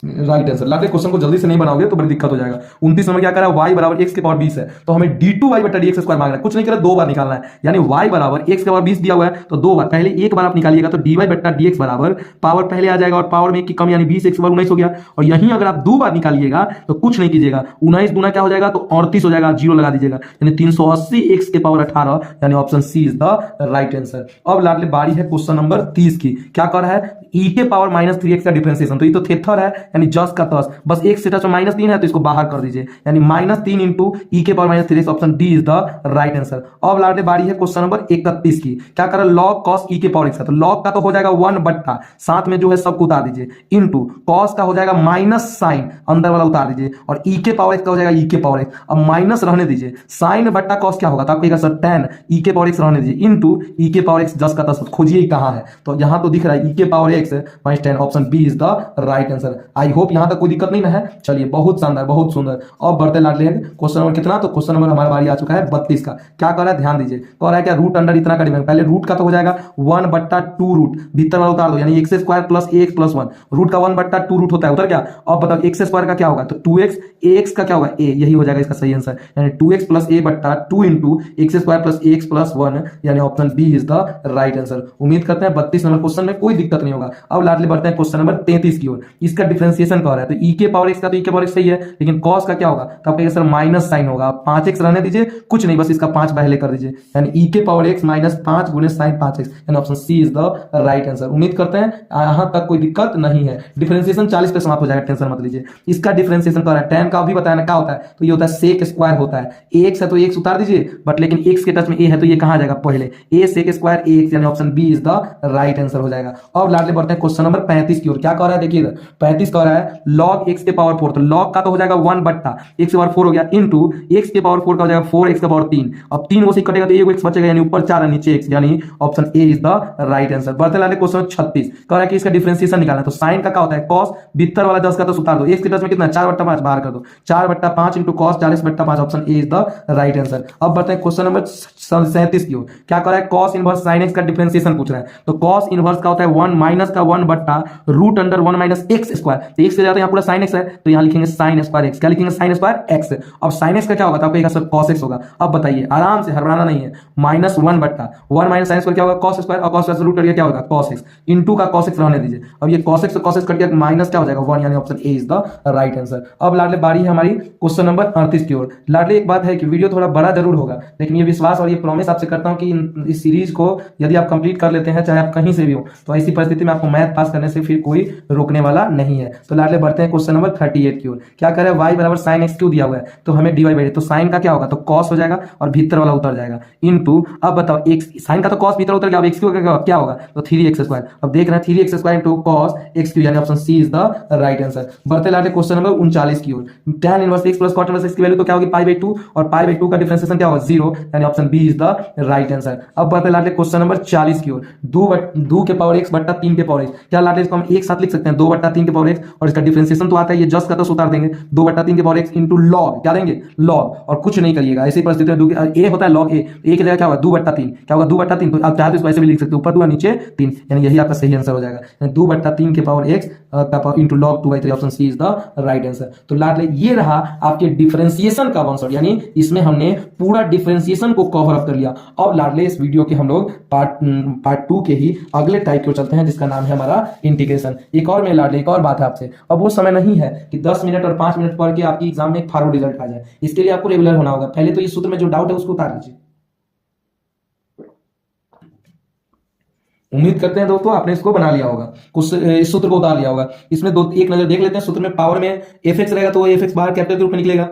right answer. लाते क्वेश्चन को जल्दी से नहीं बनाओगे तो बड़ी दिक्कत हो जाएगा। 29 नंबर क्या करा, y बराबर x के पावर 20 है, तो हमें d2y बटा dx स्क्वायर मांगना है। कुछ नहीं करा, दो बार निकालना है, यानी y बराबर x के पावर 20 दिया हुआ है तो दो बार, पहले एक बार आप निकालिएगा तो dy बटा dx बराबर पावर पहले आ जाएगा और पावर में की कम यानी 20 x बराबर 19 हो गया। और यहीं अगर आप दो बार निकालिएगा तो कुछ नहीं कीजिएगा, 19 गुना क्या हो जाएगा तो 38 हो जाएगा, जीरो लगा दीजिएगा, यानी 380 x के पावर 18, यानी option C is the right answer. अब लाडले बारी है क्वेश्चन नंबर 30 की। क्या कर रहा है, e के पावर -3x का डिफरेंशिएशन, तो ये तो थेथर है यानी जस का तस, बस एक से टच में -3 है तो इसको बाहर कर दीजिए, यानी -3 इंटू ई के power -3x, option D is the right answer. अब लाडले बारी है क्वेश्चन नंबर 31 की। क्या कर रहा है, log cos e के पावर x का, तो log का तो हो जाएगा 1 बट्टा, साथ में जो है सबको उतार दीजिए, इंटू cos का हो जाएगा माइनस साइन, अंदर वाला उतार दीजिए, और e के पावर x का हो जाएगा e के पावर x, अब माइनस रहने दीजिए, साइन बट्टा cos क्या होगा, तो आप कहिएगा सर tan e के पावर x रहने दीजिए, इंटू e के पावर x जस का तस, खोजिए कहां है, तो यहां तो दिख रहा है e के power x minus tan, option B is the right answer. I hope यहां तक कोई दिक्कत नहीं ना है। चलिए बहुत शानदार, बहुत सुंदर। अब बढ़ते लाडले क्वेश्चन नंबर कितना, तो क्वेश्चन नंबर हमारा बारी आ चुका है 32 का। क्या कर रहा है, ध्यान दीजिए, कह रहा है क्या, रूट अंडर इतना का डिवाइड, पहले रूट का तो हो जाएगा 1 बट्टा 2 रूट, भीतर वाला उतार दो, यानी x square plus ax plus 1, root का 1 बट्टा 2 रूट होता है, उतर क्या। अब बताओ एक्स स्क्वायर का क्या होगा, तो 2x, ax का क्या होगा a, यही हो जाएगा इसका सही आंसर, यानी 2x प्लस a बट्टा 2 into x square plus ax plus 1, यानी option B is the right answer. उम्मीद करते हैं 32 नंबर क्वेश्चन में कोई दिक्कत नहीं होगा। अब लाडले बढ़ते हैं क्वेश्चन नंबर 33 की ओर। इसका डिफरेंशिएशन कर रहा है, तो e के पावर x का तो e के पावर x सही है, लेकिन cos का क्या होगा, तो आप कहिएगा सर माइनस साइन होगा, 5x रहने दीजिए, कुछ नहीं, बस इसका 5 पहले कर दीजिए, यानी e के पावर x माइनस 5 गुने साइन 5x, यानी option C is the right answer. उम्मीद करते हैं यहां तक कोई दिक्कत नहीं है। डिफरेंशिएशन 40 पे समाप्त हो जाएगा, टेंशन मत लीजिए। इसका डिफरेंशिएशन कर रहा है, tan का भी बताया ना क्या होता है, तो ये होता है sec स्क्वायर होता है, x है तो x उतार दीजिए, बट लेकिन x के टच में a है तो ये कहां जाएगा, पहले a sec स्क्वायर ax, यानी option B is the right answer हो जाएगा। अब लाडले बढ़ते हैं क्वेश्चन नंबर 35 की ओर। क्या कह रहा है, देखिए 35 कह रहा है log x के पावर 4, तो log का तो हो जाएगा 1 बट्टा x के पावर 4 हो गया, इंटू x के पावर 4 का हो जाएगा 4x का पावर 3, अब 3 वो से कटेगा तो एक x बचेगा, यानी ऊपर 4 है नीचे x, यानी option A is the right answer. बढ़ते लाले क्वेश्चन 36 कह रहा है कि इसका डिफरेंशिएशन निकालना है, तो साइन का क्या होता है, cos, भीतर वाला 10 का तो उतार दो, x के टच में कितना 4 बट्टा 5 बाहर कर दो, 4 बट्टा 5 इंटू cos 40 बट्टा 5, option A is the right answer. अब बढ़ते हैं क्वेश्चन नंबर 37 की ओर। क्या कर रहा है, cos इनवर्स sin x का डिफरेंशिएशन पूछ रहा है, तो cos इनवर्स का होता है 1 माइनस का 1 बट्टा root under 1 minus x square, तो x से जाता है यहाँ पूरा sin x है, तो यहाँ लिखेंगे sin स्क्वायर x, क्या लिखेंगे sin स्क्वायर x। अब sin x का क्या होगा, तो आप कहेगा सर cos x होगा। अब बताइए, आराम से हड़बड़ाना नहीं है, माइनस 1 बट्टा 1 माइनस sin स्क्वायर क्या होगा, cos स्क्वायर, और cos स्क्वायर से रूट करके क्या होगा cos x, इंटू का cos x रहने दीजिए, अब ये cos x से cos x कट गया, माइनस क्या हो जाएगा 1, यानी option A is the right answer. अब लाडले बारी है हमारी क्वेश्चन नंबर 38 की ओर। लाडले एक बात है कि वीडियो थोड़ा बड़ा जरूर होगा, लेकिन ये विश्वास और ये प्रॉमिस आपसे करता हूं कि इस सीरीज को यदि आप कंप्लीट कर लेते हैं, चाहे आप कहीं से भी हो, तो ऐसी परिस्थिति में आपको मैथ पास करने से फिर कोई रोकने वाला नहीं है। तो लाडले बढ़ते हैं क्वेश्चन नंबर 38 की ओर। क्या करे, y बराबर sin x क्यों दिया हुआ है, तो हमें dy बाई, तो sin का क्या होगा, तो cos हो जाएगा और भीतर वाला उतर जाएगा, इंटू अब बताओ x, sin का तो cos भीतर उतर गया, अब x क्यों क्या होगा, तो 3x स्क्वायर, अब देख रहे हैं 3x square into cos x cube, यानी option C is the right answer. बढ़ते लाडले क्वेश्चन नंबर 39 की ओर। tan inverse x plus cot inverse x की वैल्यू तो क्या होगी, पाई बाई 2, और पाई बाई 2 का डिफरेंशिएशन क्या होगा 0, यानी option B is the right answer. अब बढ़ते लाडले क्वेश्चन नंबर 40 की ओर। 2 के पावर x बट्टा 3 के पावर x, क्या लाडले इसको हम एक साथ लिख सकते हैं, 2 बट्टा 3 के पावर x, और इसका डिफरेंशिएशन तो आता है, ये जस्ट का तो उतार देंगे, 2 बट्टा 3 के पावर x इंटू लॉग, क्या देंगे लॉग, और कुछ नहीं करिएगा। ऐसी परिस्थिति में a होता है log a, a की जगह क्या होगा 2 बट्टा 3, क्या होगा 2 बट्टा 3, तो आप चाहे तो इसको ऐसे भी लिख सकते हो, ऊपर 2 नीचे 3, यानी यही आपका सही आंसर हो जाएगा, 2 बट्टा 3 के power x into log 2/3, option C is the right answer. तो लाडले ये रहा आपके डिफरेंशिएशन का आंसर, यानी इसमें हमने पूरा डिफरेंशिएशन को कवर अप कर लिया। अब लाडले इस वीडियो के हम लोग पार्ट 2 के ही अगले टाइप को चलते हैं, जिसका नाम है हमारा इंटीग्रेशन। एक और में लाडले एक और बात है आपसे, अब वो समय नहीं है कि 10 मिनट और 5 मिनट पढ़ के आपकी एग्जाम में एक फॉरवर्ड रिजल्ट आ जाए, इसके लिए आपको रेगुलर होना होगा। पहले तो इस सूत्र में जो डाउट है उसको उतार लीजिए। उम्मीद करते हैं दोस्तों आपने इसको बना लिया होगा, कुछ इस सूत्र को उतार लिया होगा। इसमें एक नजर देख लेते हैं। सूत्र में पावर में fx रहेगा तो वो fx बाहर कैपिटल के रूप में निकलेगा,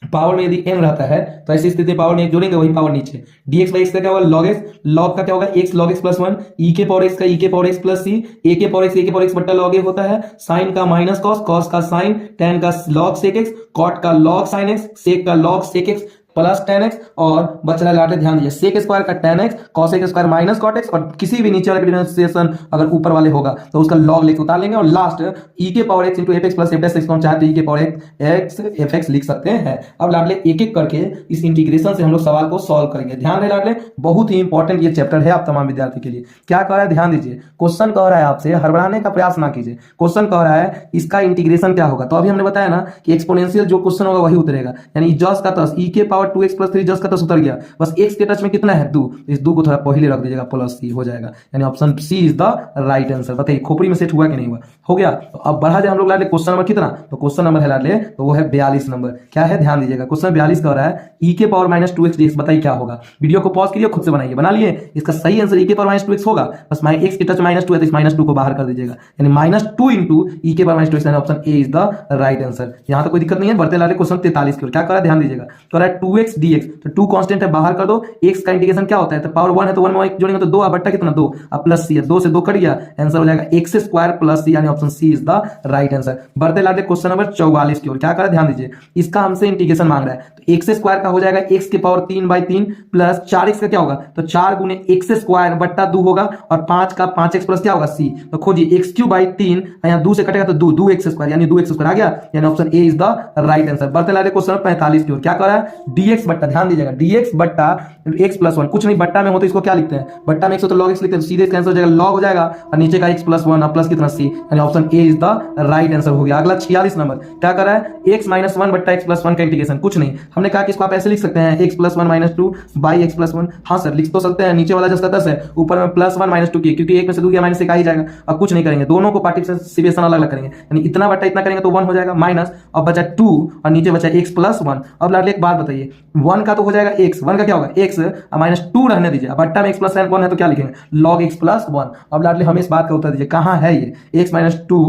पावर में यदि n रहता है तो ऐसी स्थिति पावर में एक जोड़ेंगे, वही पावर नीचे, dx बाई x का क्या होगा log x, log का क्या होगा x log x plus 1, e के पावर x का e के power x plus c, a के पावर x बट्टा log a होता है, sin का माइनस cos, cos का sin, tan का log sec x, cot का log sin x, sec का log sec x, plus tan x और बच रहा लाटे ध्यान दीजिए सेक स्क्वायर का tan x cosec square minus cot x और किसी भी नीचे वाले डिफरेंशिएशन अगर ऊपर वाले होगा तो उसका लॉग लेके उतार लेंगे और लास्ट ई के power x into F x plus F x को चाहे तो ई के पावर एक्स एफ एक्स लिख सकते हैं। अब लाडले एक एक करके इस इंटीग्रेशन से हम लोग सवाल को सॉल्व करेंगे। ध्यान रहे लाडले बहुत ही इंपॉर्टेंट ये चैप्टर है आप तमाम विद्यार्थी के लिए। क्या कह रहा है ध्यान दीजिए, क्वेश्चन कह रहा है आपसे हड़बड़ाने का प्रयास ना कीजिए। क्वेश्चन कह रहा है इसका इंटीग्रेशन क्या होगा, तो अभी हमने बताया ना कि एक्सपोनेंशियल जो क्वेश्चन होगा वही उतरेगा, यानी जस का तस ई के पावर 2x प्लस 3 जस का तस उतर गया, बस x के टच में कितना है 2, इस 2 को थोड़ा पहले रख दीजिएगा प्लस c हो जाएगा, यानी option C is the right answer. बताइए खोपड़ी में सेट हुआ कि नहीं हुआ, हो गया। तो अब बढ़ा जाए हम लोग लाडले क्वेश्चन नंबर कितना, तो क्वेश्चन नंबर है लाडले तो वो है 42 नंबर। क्या है ध्यान दीजिएगा, क्वेश्चन 42 कह रहा है ई के पावर माइनस 2x dx। बताइए क्या होगा, वीडियो को पॉज कीजिए खुद से बनाइए, बना लिए। इसका सही आंसर ई के पावर माइनस 2x होगा, बस x के टच माइनस 2 है तो इस माइनस 2 को बाहर कर दीजिएगा, यानी माइनस 2 इंटू ई के power minus 2x, option A is the right answer. यहां तक कोई दिक्कत नहीं है। बढ़ते लाडले क्वेश्चन 43 की ओर। क्या कर रहा है ध्यान दीजिएगा, कह रहा है 2x dx, तो 2 कांस्टेंट है बाहर कर दो, x का इंटीग्रेशन क्या होता है, तो पावर 1 है तो 1 में 1 जोड़ेंगे तो 2 बट्टा कितना 2 अब प्लस सी है, 2 से 2 कट गया, आंसर हो जाएगा x स्क्वायर प्लस सी, यानी option C is the right answer. बढ़ते लाडले क्वेश्चन नंबर 44 की ओर। क्या कर रहा है ध्यान दीजिए, इसका हमसे इंटीग्रेशन मांग रहा है, तो x स्क्वायर का हो जाएगा x के पावर 3/3 प्लस 4x का क्या होगा, तो 4 गुने x स्क्वायर बट्टा 2 होगा और 5 का 5x प्लस क्या होगा c, तो खोजिए x³ 3 2 से कटेगा तो 2x स्क्वायर, यानी 2x स्क्वायर आ गया, यानी option A is the right answer. बढ़ते लाडले क्वेश्चन 45 की ओर। क्या कर रहा है dx बट्टा, ध्यान दीजिएगा dx बट्टा x प्लस 1, कुछ नहीं बट्टा में हो तो इसको क्या लिखते हैं, बट्टा में x हो तो log x लिखते हैं, सीधे कैंसिल हो जाएगा, log हो जाएगा और नीचे का x प्लस 1 और प्लस कितना c, यानी option A is the right answer हो गया। अगला 46 नंबर। क्या कर रहा है x माइनस 1 बट्टा x प्लस 1 का इंटीग्रेशन, कुछ नहीं, हमने कहा कि इसको आप ऐसे लिख सकते हैं x plus 1 minus 2 by x plus 1। हाँ सर लिख तो सकते हैं, नीचे वाला जिसका 10 है ऊपर में प्लस 1 माइनस 2 की, क्योंकि एक में से 2 गया माइनस 1 आ ही जाएगा। अब कुछ नहीं करेंगे, दोनों को पार्टिसिपेशन अलग अलग करेंगे, यानी इतना बट्टा इतना करेंगे तो 1 हो जाएगा माइनस, अब बचा 2 और नीचे बचा x प्लस 1। अब लाडले एक बात बताइए, 1 का तो हो जाएगा x, 1 का क्या होगा x माइनस 2 रहने दीजिए, बट्टा में x प्लस 1 है तो क्या लिखेंगे log x प्लस 1। अब लाडले हमें इस बात का उत्तर दीजिए कहां है ये x minus 2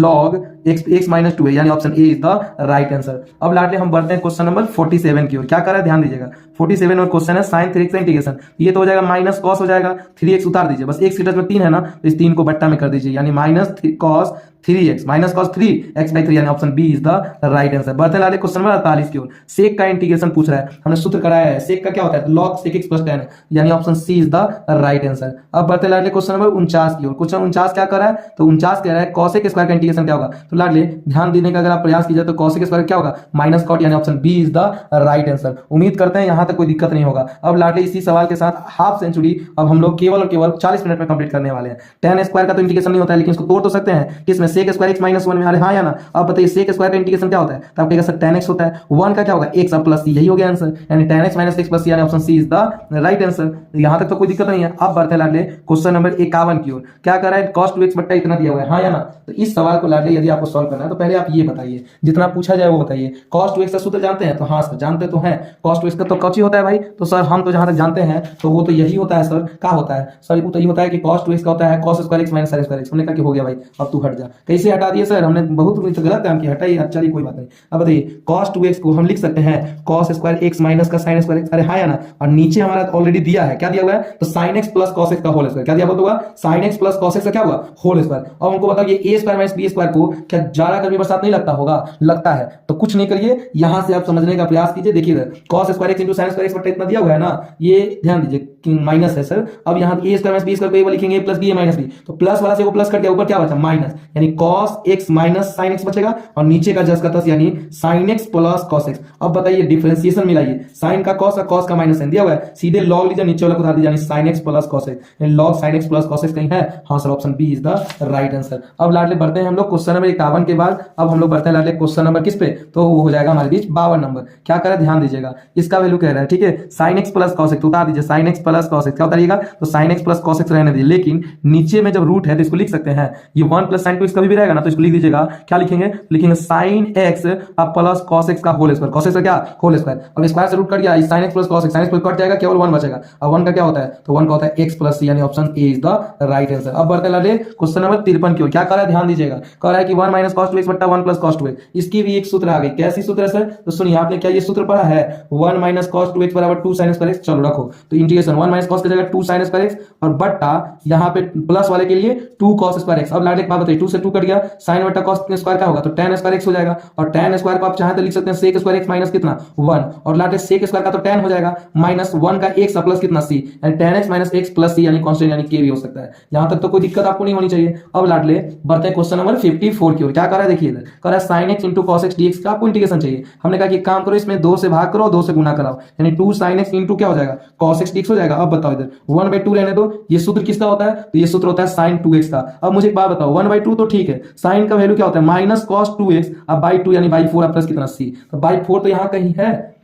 log x minus 2 है, यानी option A is the right answer. अब लाडले हम बढ़ते हैं क्वेश्चन नंबर 47 की ओर। क्या कर रहा है ध्यान दीजिएगा, 47 और क्वेश्चन है sin 3x का इंटीग्रेशन, ये तो हो जाएगा माइनस cos हो जाएगा, 3x उतार दीजिए, बस x के टच में 3 है ना तो इस 3 को बट्टा में कर दीजिए, यानी minus cos 3x minus cos 3x/3, यानी option B is the right answer. बढ़ते लाडले क्वेश्चन नंबर 48 की ओर। सेक का इंटीग्रेशन पूछ रहा है, हमने सूत्र कराया है, सेक का क्या होता है log sec x + tan, यानी option C is the right answer. अब बढ़ते लाडले क्वेश्चन नंबर 49 की ओर। क्वेश्चन 49 क्या कर रहा है, तो 49 कह रहा है cos x स्क्वायर का इंटीग्रेशन क्या होगा, तो लाडले ध्यान देने का अगर आप प्रयास कीजिए तो cos x स्क्वायर क्या होगा माइनस cot, यानी option B is the right answer. उम्मीद करते हैं यहां तक कोई दिक्कत नहीं होगा। अब लाडले इसी सवाल के साथ हाफ सेंचुरी अब हम लोग केवल और केवल 40 मिनट में कंप्लीट करने वाले हैं। tan स्क्वायर का तो इंटीग्रेशन नहीं होता है, लेकिन इसको तोड़ तो सकते हैं, किसमें sec स्क्वायर x माइनस 1 में, अरे हाँ या ना। अब बताइए sec स्क्वायर का इंटीग्रेशन क्या होता है, तो आप कहेगा सर tan x होता है, 1 का क्या होगा x प्लस c, यही हो गया आंसर, यानी tan x minus x plus c, यानी option C is the right answer. यहां तक तो कोई दिक्कत नहीं है। अब बढ़ते लाडले क्वेश्चन नंबर 51 की ओर। क्या कर रहा है cos 2x बट्टा इतना दिया हुआ है, हाँ या ना। तो इस सवाल को लाडले यदि आपको सॉल्व करना है तो पहले आप ये बताइए, जितना पूछा जाए वो बताइए। cos 2x का सूत्र जानते हैं, तो हाँ सर जानते तो हैं। cos 2x का तो कौची होता है भाई, तो सर हम तो जहां तक जानते हैं तो वो तो यही होता है सर, क्या होता है सर, वो तो यही होता है कि cos 2x का होता है cos square x minus sin square x। हमने कहा कि हो गया भाई, अब तू हट जा। कैसे हटा दिए सर, हमने बहुत गलत काम किया, हटाइए, अच्छा कोई बात नहीं। अब बताइए cos 2x को हम लिख सकते हैं cos स्क्वायर x माइनस का sin स्क्वायर x, अरे हाँ या ना। और नीचे हमारा ऑलरेडी दिया है, क्या दिया हुआ है, तो sin x plus cos x का होल स्क्वायर, क्या दिया हुआ, sin x plus cos x का क्या हुआ होल स्क्वायर। अब हमको बताओ ये a square minus b square को क्या जाड़ा गर्मी बरसात नहीं लगता होगा, लगता है, तो कुछ नहीं करिए, यहां से आप समझने का प्रयास कीजिए। देखिए cos square x into sin square x बटा इतना दिया हुआ है ना, ये ध्यान दीजिए माइनस है सर। अब यहाँ a square minus b square को लिखेंगे a plus b minus b, तो प्लस वाला से वो प्लस कट गया, ऊपर क्या बचा माइनस, यानी cos x minus sin x बचेगा और नीचे का जस का तस, यानी sin x plus cos x। अब बताइए डिफरेंशिएशन मिलाइए, sin का cos का माइनस sin दिया हुआ है, सीधे log लीजिए, नीचे वाला को उतार दीजिए, यानी sin x plus cos x, यानी log sin x plus cos x कहीं है, हाँ sir option B is the right answer. अब लाडले बढ़ते हैं हम लोग क्वेश्चन नंबर 51 के बाद, अब हम लोग बढ़ते हैं लाडले क्वेश्चन नंबर किस पे, तो वो हो जाएगा हमारे बीच 52 नंबर। क्या करें ध्यान दीजिएगा, इसका वैल्यू कह रहा है, ठीक है, sin x plus cos x उतार दीजिए, sin x plus cos x क्या उतारिएगा, तो sin x plus cos x रहने दीजिए, लेकिन नीचे में जब रूट है तो इसको लिख सकते हैं, ये 1 प्लस sin 2x कभी भी रहेगा ना, तो इसको लिख दीजिएगा, क्या लिखेंगे, लिखेंगे sin x plus cos x का होल स्क्वायर, cos x का क्या होल स्क्वायर। अब स्क्वायर से रूट कट गया, sin x plus cos x, sin x cut जाएगा, केवल 1 बचेगा। अब 1 का क्या होता है, तो 1 का होता है x प्लस c, यानी option A is the right answer. अब बढ़ते लाडले क्वेश्चन नंबर 53 की ओर। क्या कर रहा है ध्यान दीजिएगा, कह रहा है कि 1 माइनस cos 2x बट्टा 1 प्लस cos 2x, इसकी भी एक सूत्र आ गई। कैसी सूत्र है सर, तो सुनिए, आपने क्या ये सूत्र पढ़ा है, 1 माइनस cos 2x बराबर 2 sin स्क्वायर x। चलो रखो, तो इंटीग्रेशन वन माइनस कॉस की जगह 2 साइन स्क्वायर एक्स और बट्टा यहाँ पे प्लस वाले के लिए 2 कॉस स्क्वायर एक्स। अब लाडले एक बात बताइए, 2 से 2 कट गया, साइन बट्टा कॉस स्क्वायर क्या होगा, तो tan स्क्वायर एक्स हो जाएगा। और tan स्क्वायर को आप चाहे तो लिख सकते हैं सेक स्क्वायर एक्स माइनस कितना 1, और लाडले सेक स्क्वायर का तो tan हो जाएगा माइनस 1 का x प्लस कितना c, यानी tan x minus x plus c यानी कांस्टेंट यानी k भी हो सकता है। यहां तक तो कोई दिक्कत आपको नहीं होनी चाहिए। अब लाडले बढ़ते हैं क्वेश्चन नंबर 54 की ओर। क्या कर रहा है देखिए, कह रहा है sin x into cos x dx का आपको इंटीग्रेशन चाहिए। हमने कहा कि काम करो, इसमें 2 से भाग करो, 2 से गुना कराओ, यानी 2 sin x इंटू क्या हो जाएगा cos x dx हो जाएगा। अब बताओ इधर 1/2 रहने दो, ये सूत्र किसका होता है, तो ये सूत्र होता है sin 2x का। अब मुझे एक बात बताओ, 1/2 तो ठीक है, sin का वैल्यू क्या होता है माइनस cos 2x, अब बाई 2 यानी बाई 4 प्लस कितना c, तो बाई 4 तो यहाँ कहीं है,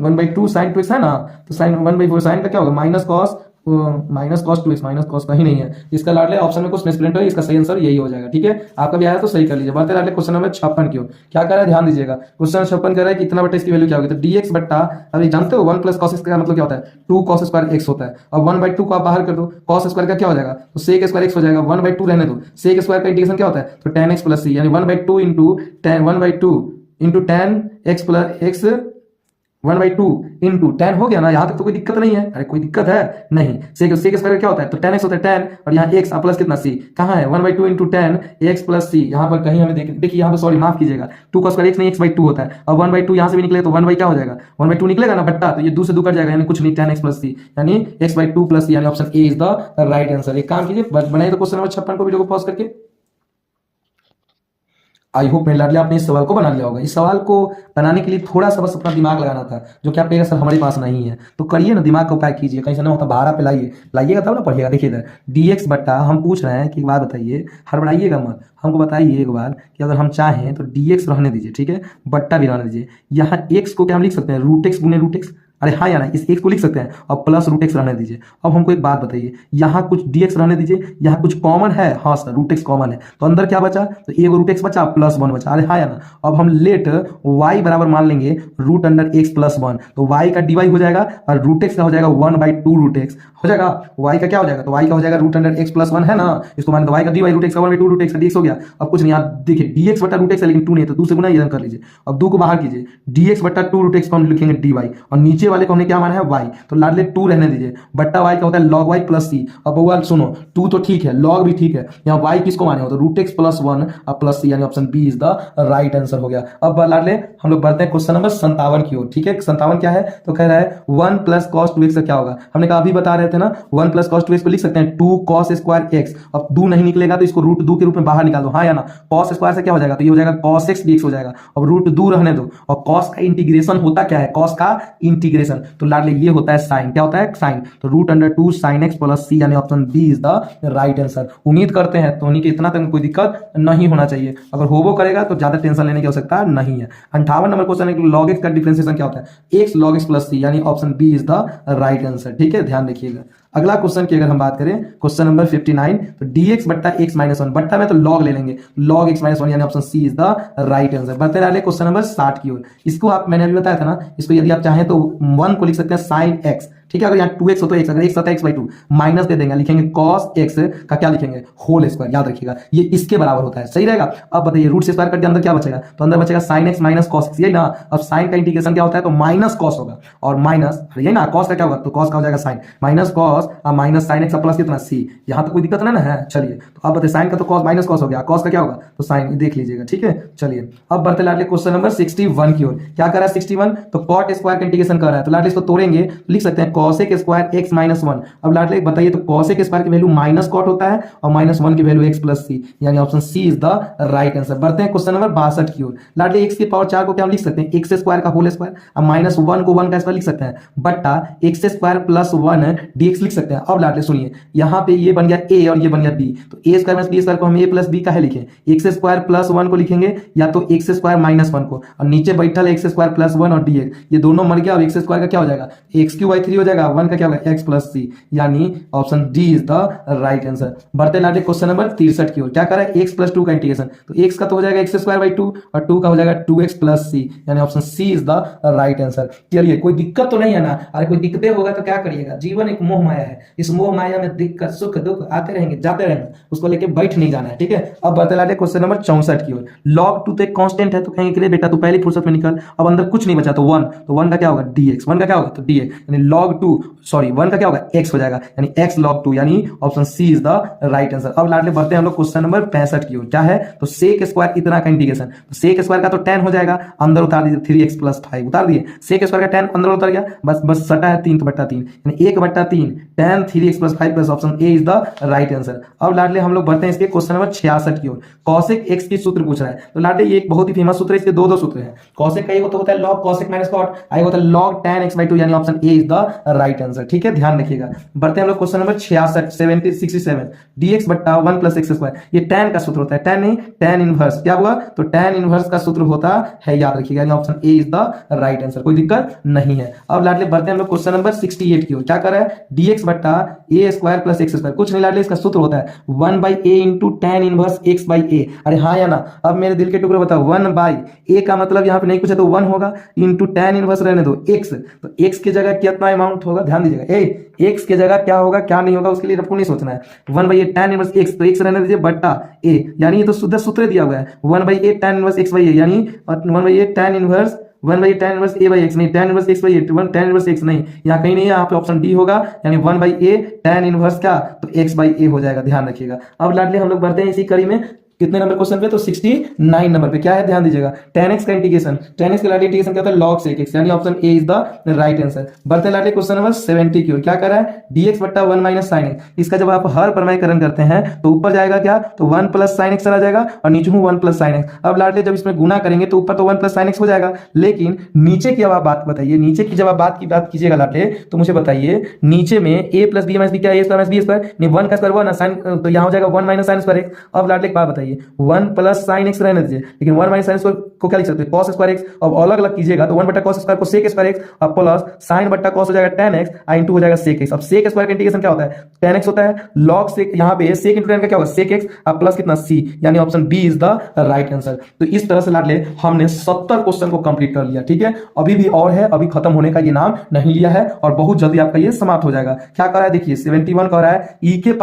1/2 sin 2x है ना, तो sin 1/4 sin का क्या होगा minus cos 2x, minus cos कहीं नहीं है। इसका लाडले ऑप्शन में कुछ मिसप्रिंट हो, इसका सही आंसर यही हो जाएगा। ठीक है, आपका भी आया तो सही कर लीजिए। बढ़ते लाडले क्वेश्चन नंबर 56 की ओर। क्या कर रहा है ध्यान दीजिएगा, क्वेश्चन 56 कर रहा है कि इतना बट्टा इसकी वैल्यू क्या होगी, तो dx बट्टा, अभी जानते हो 1 प्लस cos x का मतलब क्या होता है 2 cos स्क्वायर x होता है। अब 1/2 को आप बाहर कर दो, cos स्क्वायर का क्या हो जाएगा, तो sec स्क्वायर x हो जाएगा, 1/2 रहने दो, sec स्क्वायर का इंटीग्रेशन क्या होता है, तो tan x प्लस c, यानी 1/2 into tan x plus x 1/2 into tan हो गया ना। यहां तक तो कोई दिक्कत नहीं है, अरे कोई दिक्कत है नहीं। सेक स्क्वायर क्या होता है, तो tan x होता है tan, और यहाँ x प्लस कितना c कहाँ है 1/2 into tan x plus c। यहाँ पर कहीं हमें देखिए यहाँ पर, सॉरी माफ कीजिएगा, 2 cos स्क्वायर x नहीं x/2 होता है। अब 1/2 यहाँ से भी निकले तो 1 क्या हो जाएगा, 1/2 निकलेगा ना बट्टा, तो ये 2 से 2 कट जाएगा, यानी कुछ नहीं tan x प्लस c, यानी x/2 प्लस c, यानी option A is the right answer. एक काम कीजिए, बनाइए तो क्वेश्चन नंबर 56 को, वीडियो को पॉज करके। आई होप मेरे लाडले आपने इस सवाल को बना लिया होगा। इस सवाल को बनाने के लिए थोड़ा सा बस अपना दिमाग लगाना था, जो कि आप कहेगा सर हमारे पास नहीं है, तो करिए ना, दिमाग का उपाय कीजिए, कहीं से ना होता बाहर पे लाइएगा तब ना पढ़िएगा। देखिए इधर dx बट्टा, हम पूछ रहे हैं कि एक बात बताइए, हड़बड़ाइएगा मत, हमको बताइए एक बार कि अगर हम चाहें तो dx रहने दीजिए, ठीक है, बट्टा भी रहने दीजिए। यहाँ x को क्या हम लिख सकते हैं √x गुने √x, अरे हाँ या ना, इस x को लिख सकते हैं, और प्लस √x रहने दीजिए। अब हमको एक बात बताइए, यहाँ कुछ dx रहने दीजिए, यहाँ कुछ कॉमन है, हाँ सर √x कॉमन है, तो अंदर क्या बचा, तो एगो √x बचा प्लस 1 बचा, अरे हाँ या ना। अब हम लेट y बराबर मान लेंगे √x प्लस 1, तो y का dy हो जाएगा और √x का हो जाएगा 1/2 √x हो जाएगा, y का क्या हो जाएगा, तो y का हो जाएगा √x प्लस 1 है ना, इसको मान, तो y का dy √x का 1/2 √x का dx हो गया। अब कुछ नहीं, यहाँ देखिए dx बटा √x है, लेकिन 2 नहीं है, तो 2 से गुना इधर कर लीजिए। अब 2 को बाहर कीजिए, dx बटा 2 √x को हम लिखेंगे dy, और नीचे वाले को हमने क्या माना है y, तो लाडले 2 रहने दीजिए, बट्टा y का होता है log y प्लस c। अब बउआ सुनो, 2 तो ठीक है, log भी ठीक है, यहाँ y किसको माने हो, तो √x प्लस 1 और प्लस c, यानी option B is the right answer हो गया। अब लाडले हम लोग बढ़ते हैं क्वेश्चन नंबर 57 की ओर। ठीक है, 57 क्या है, तो कह रहा है 1 प्लस cos 2x का क्या होगा। हमने कहा अभी बता रहे थे ना, 1 प्लस cos 2x को लिख सकते हैं 2 cos स्क्वायर x। अब 2 नहीं निकलेगा तो इसको √2 के रूप में बाहर निकाल दो, हाँ या ना, cos स्क्वायर से क्या हो जाएगा, तो ये हो जाएगा cos x dx हो जाएगा। अब √2 रहने दो, और cos का इंटीग्रेशन होता क्या है, cos का इंटीग्रेशन, तो लाडले ये होता है sin, क्या होता है sin, तो √2 sin x प्लस c, यानी option B is the right answer. उम्मीद करते हैं तो उन्हीं के इतना तक कोई दिक्कत नहीं होना चाहिए, अगर होबो करेगा तो ज्यादा टेंशन लेने की आवश्यकता नहीं है। 58 नंबर क्वेश्चन है, log x का डिफरेंशिएशन क्या होता है, x log x plus c, यानी option B is the right answer. ठीक है, ध्यान रखिएगा। अगला क्वेश्चन की अगर हम बात करें, क्वेश्चन नंबर 59, तो dx बट्टा x माइनस 1, बट्टा में तो log ले लेंगे, log x माइनस 1, यानी option C is the right answer. बढ़ते रहे क्वेश्चन नंबर 60 की ओर। इसको आप, मैंने अभी बताया था ना, इसको यदि आप चाहें तो 1 को लिख सकते हैं sin x, ठीक है, अगर यहाँ 2x हो तो x, अगर x होता है x/2, माइनस दे देंगे, लिखेंगे cos x का क्या लिखेंगे, होल स्क्वायर, याद रखिएगा ये इसके बराबर होता है, सही रहेगा। अब बताइए रूट से स्क्वायर करके अंदर क्या बचेगा, तो अंदर बचेगा sin x minus cos x, यही ना। अब sin का इंटीग्रेशन क्या होता है, तो माइनस cos होगा, और माइनस यही ना, cos का क्या होगा, तो cos का हो जाएगा sin, माइनस cos और माइनस sin x का प्लस कितना c, यहाँ तो कोई दिक्कत ना है। चलिए, तो अब बताइए sin का तो cos माइनस cos हो गया, cos का क्या होगा, तो sin, देख लीजिएगा। ठीक है, चलिए अब बढ़ते लाडले क्वेश्चन नंबर 61 की ओर। क्या कर रहा है 61, तो cot स्क्वायर का इंटीग्रेशन कर रहा है, तो लाडले इसको तोड़ेंगे, लिख सकते हैं cos स्क्वायर x माइनस 1। अब लाडले बताइए, तो cos स्क्वायर की वैल्यू माइनस cot होता है, और माइनस 1 की वैल्यू x प्लस c, यानी option C is the right answer. बढ़ते हैं क्वेश्चन नंबर 62 की ओर। लाडले x की पावर 4 को क्या हम लिख सकते हैं, x स्क्वायर का होल स्क्वायर, अब माइनस 1 को 1 का स्क्वायर लिख सकते हैं, बट्टा x स्क्वायर प्लस 1 dx लिख सकते हैं। अब लाडले सुनिए, यहाँ पे ये बन गया a और ये बन गया b, तो a square minus b square को हम a प्लस b का है लिखें, x स्क्वायर प्लस 1 को लिखेंगे, या तो x स्क्वायर माइनस 1 को, और नीचे बैठल x स्क्वायर प्लस 1 और dx, ये दोनों मर गया। अब x स्क्वायर का क्या हो जाएगा, x³ 3 हो जाएगा, 1 का क्या होगा, x प्लस c, यानी option D is the right answer. बढ़ते लाडले क्वेश्चन नंबर 63 की ओर। क्या कर रहा है, x प्लस 2 का इंटीग्रेशन, तो x का तो हो जाएगा x² 2, और 2 का हो जाएगा 2x प्लस c, यानी option C is the right answer. चलिए, कोई दिक्कत तो नहीं है ना, अरे कोई दिक्कतें होगा तो क्या करिएगा, जीवन एक मोह माया है, इस मोह माया में दिक्कत सुख दुख आते रहेंगे जाते रहेंगे, उसको लेके बैठ नहीं जाना है। ठीक है, अब बढ़ते लाडले क्वेश्चन नंबर 64 की ओर। log 2 तो एक कांस्टेंट है, तो कहेंगे के लिए बेटा तू पहली फुर्सत में निकल, अब अंदर कुछ नहीं बचा, तो 1, तो 1 का क्या होगा dx, 1 का क्या होगा, तो dx, यानी log 2, सॉरी 1 का क्या होगा x हो जाएगा, यानी x log 2, यानी option C is the right answer. अब लाडले बढ़ते हैं हम लोग क्वेश्चन नंबर 65 की ओर। क्या है, तो sec स्क्वायर इतना का इंटीग्रेशन, तो sec स्क्वायर का तो tan हो जाएगा, अंदर उतार दीजिए 3x + 5 उतार दिए, sec स्क्वायर का tan अंदर उतर गया, बस सटा है 3/3, यानी 1/3 tan 3x + 5 plus option A is the right answer. अब लाडले हम लोग बढ़ते हैं इसके क्वेश्चन नंबर 66 की ओर। cosec x की सूत्र पूछ रहा है, तो लाडले ये एक बहुत ही फेमस सूत्र है, इसके दो सूत्र हैं। cosec का एक तो होता है log cosec - cot, एक होता है log tan x/2, यानी option A is the right answer. ठीक है, ध्यान रखिएगा। बढ़ते हैं हम लोग क्वेश्चन नंबर 67 dx बट्टा 1 + x², ये tan का सूत्र होता है, tan नहीं tan इनवर्स, क्या हुआ, तो tan इनवर्स का सूत्र होता है, याद रखिएगा, यानी option A is the right answer, कोई दिक्कत नहीं है। अब लाडले बढ़ते हैं हम लोग क्वेश्चन नंबर 68 की ओर। क्या कर रहा है, dx बट्टा a² + x², कुछ नहीं लाडले, इसका सूत्र होता है 1/a × tan इनवर्स x/a। अरे हाँ या ना, अब मेरे दिल के टुकड़े बताओ, 1/a का मतलब यहाँ पे नहीं कुछ है तो 1 होगा, इंटू tan इनवर्स रहने दो x, तो x की जगह कितना अमाउंट होगा, ध्यान दीजिएगा, x की जगह क्या होगा क्या नहीं होगा उसके लिए आपको नहीं सोचना है। 1/a tan इनवर्स x, तो x रहने दीजिए बट्टा a, यानी ये तो शुद्ध सूत्र दिया हुआ है 1/a tan इनवर्स x/a, यानी 1/a tan इनवर्स a/x, नहीं tan inverse x/a, tan inverse x नहीं, यहाँ कहीं नहीं है, यहाँ पे ऑप्शन डी होगा, यानी 1/a tan इनवर्स क्या, तो x/a हो जाएगा, ध्यान रखिएगा। अब लाडले हम लोग बढ़ते हैं इसी कड़ी में कितने नंबर क्वेश्चन पे, तो 69 नंबर पे। क्या है, ध्यान दीजिएगा, tan x का इंटीग्रेशन, tan x का लाडले इंटीग्रेशन क्या होता है, log sec x, यानी option A is the right answer. बढ़ते लाडले क्वेश्चन नंबर 70 की ओर। क्या कर रहा है, dx बट्टा 1 - sin x, इसका जब आप हर परमाणुकरण करते हैं तो ऊपर जाएगा क्या, तो 1 + sin x चला जाएगा, और नीचे हूं 1 + sin x। अब लाडले जब इसमें गुना करेंगे तो ऊपर तो 1 + sin x हो जाएगा, लेकिन नीचे की अब आप बात बताइए, नीचे की जब आप बात कीजिएगा लाडले, तो मुझे बताइए नीचे में a + b - b क्या है, a² - b², नहीं 1 का स्क्वायर 1 sin, तो यहाँ हो जाएगा 1 - sin² x। अब लाडले एक बात बताइए, 1 + sin x रहने दीजिए, लेकिन 1 - sin x को क्या लिख सकते हैं, cos² x। अब अलग अलग कीजिएगा तो 1/cos² को sec² x, और प्लस sin/cos हो जाएगा tan x, इंटू हो जाएगा sec x। अब sec² का इंटीग्रेशन क्या होता है, tan x होता है, log sec, यहाँ पे sec × tan का क्या होगा, sec x, और प्लस कितना c, यानी option B is the right answer. तो इस तरह से लाडले हमने 70 क्वेश्चन को कंप्लीट कर लिया। ठीक है, अभी भी और है, अभी खत्म होने का ये नाम नहीं लिया है, और बहुत जल्दी आपका ये समाप्त हो जाएगा। क्या कर रहा है, देखिए 71 कह रहा है e⁻x ×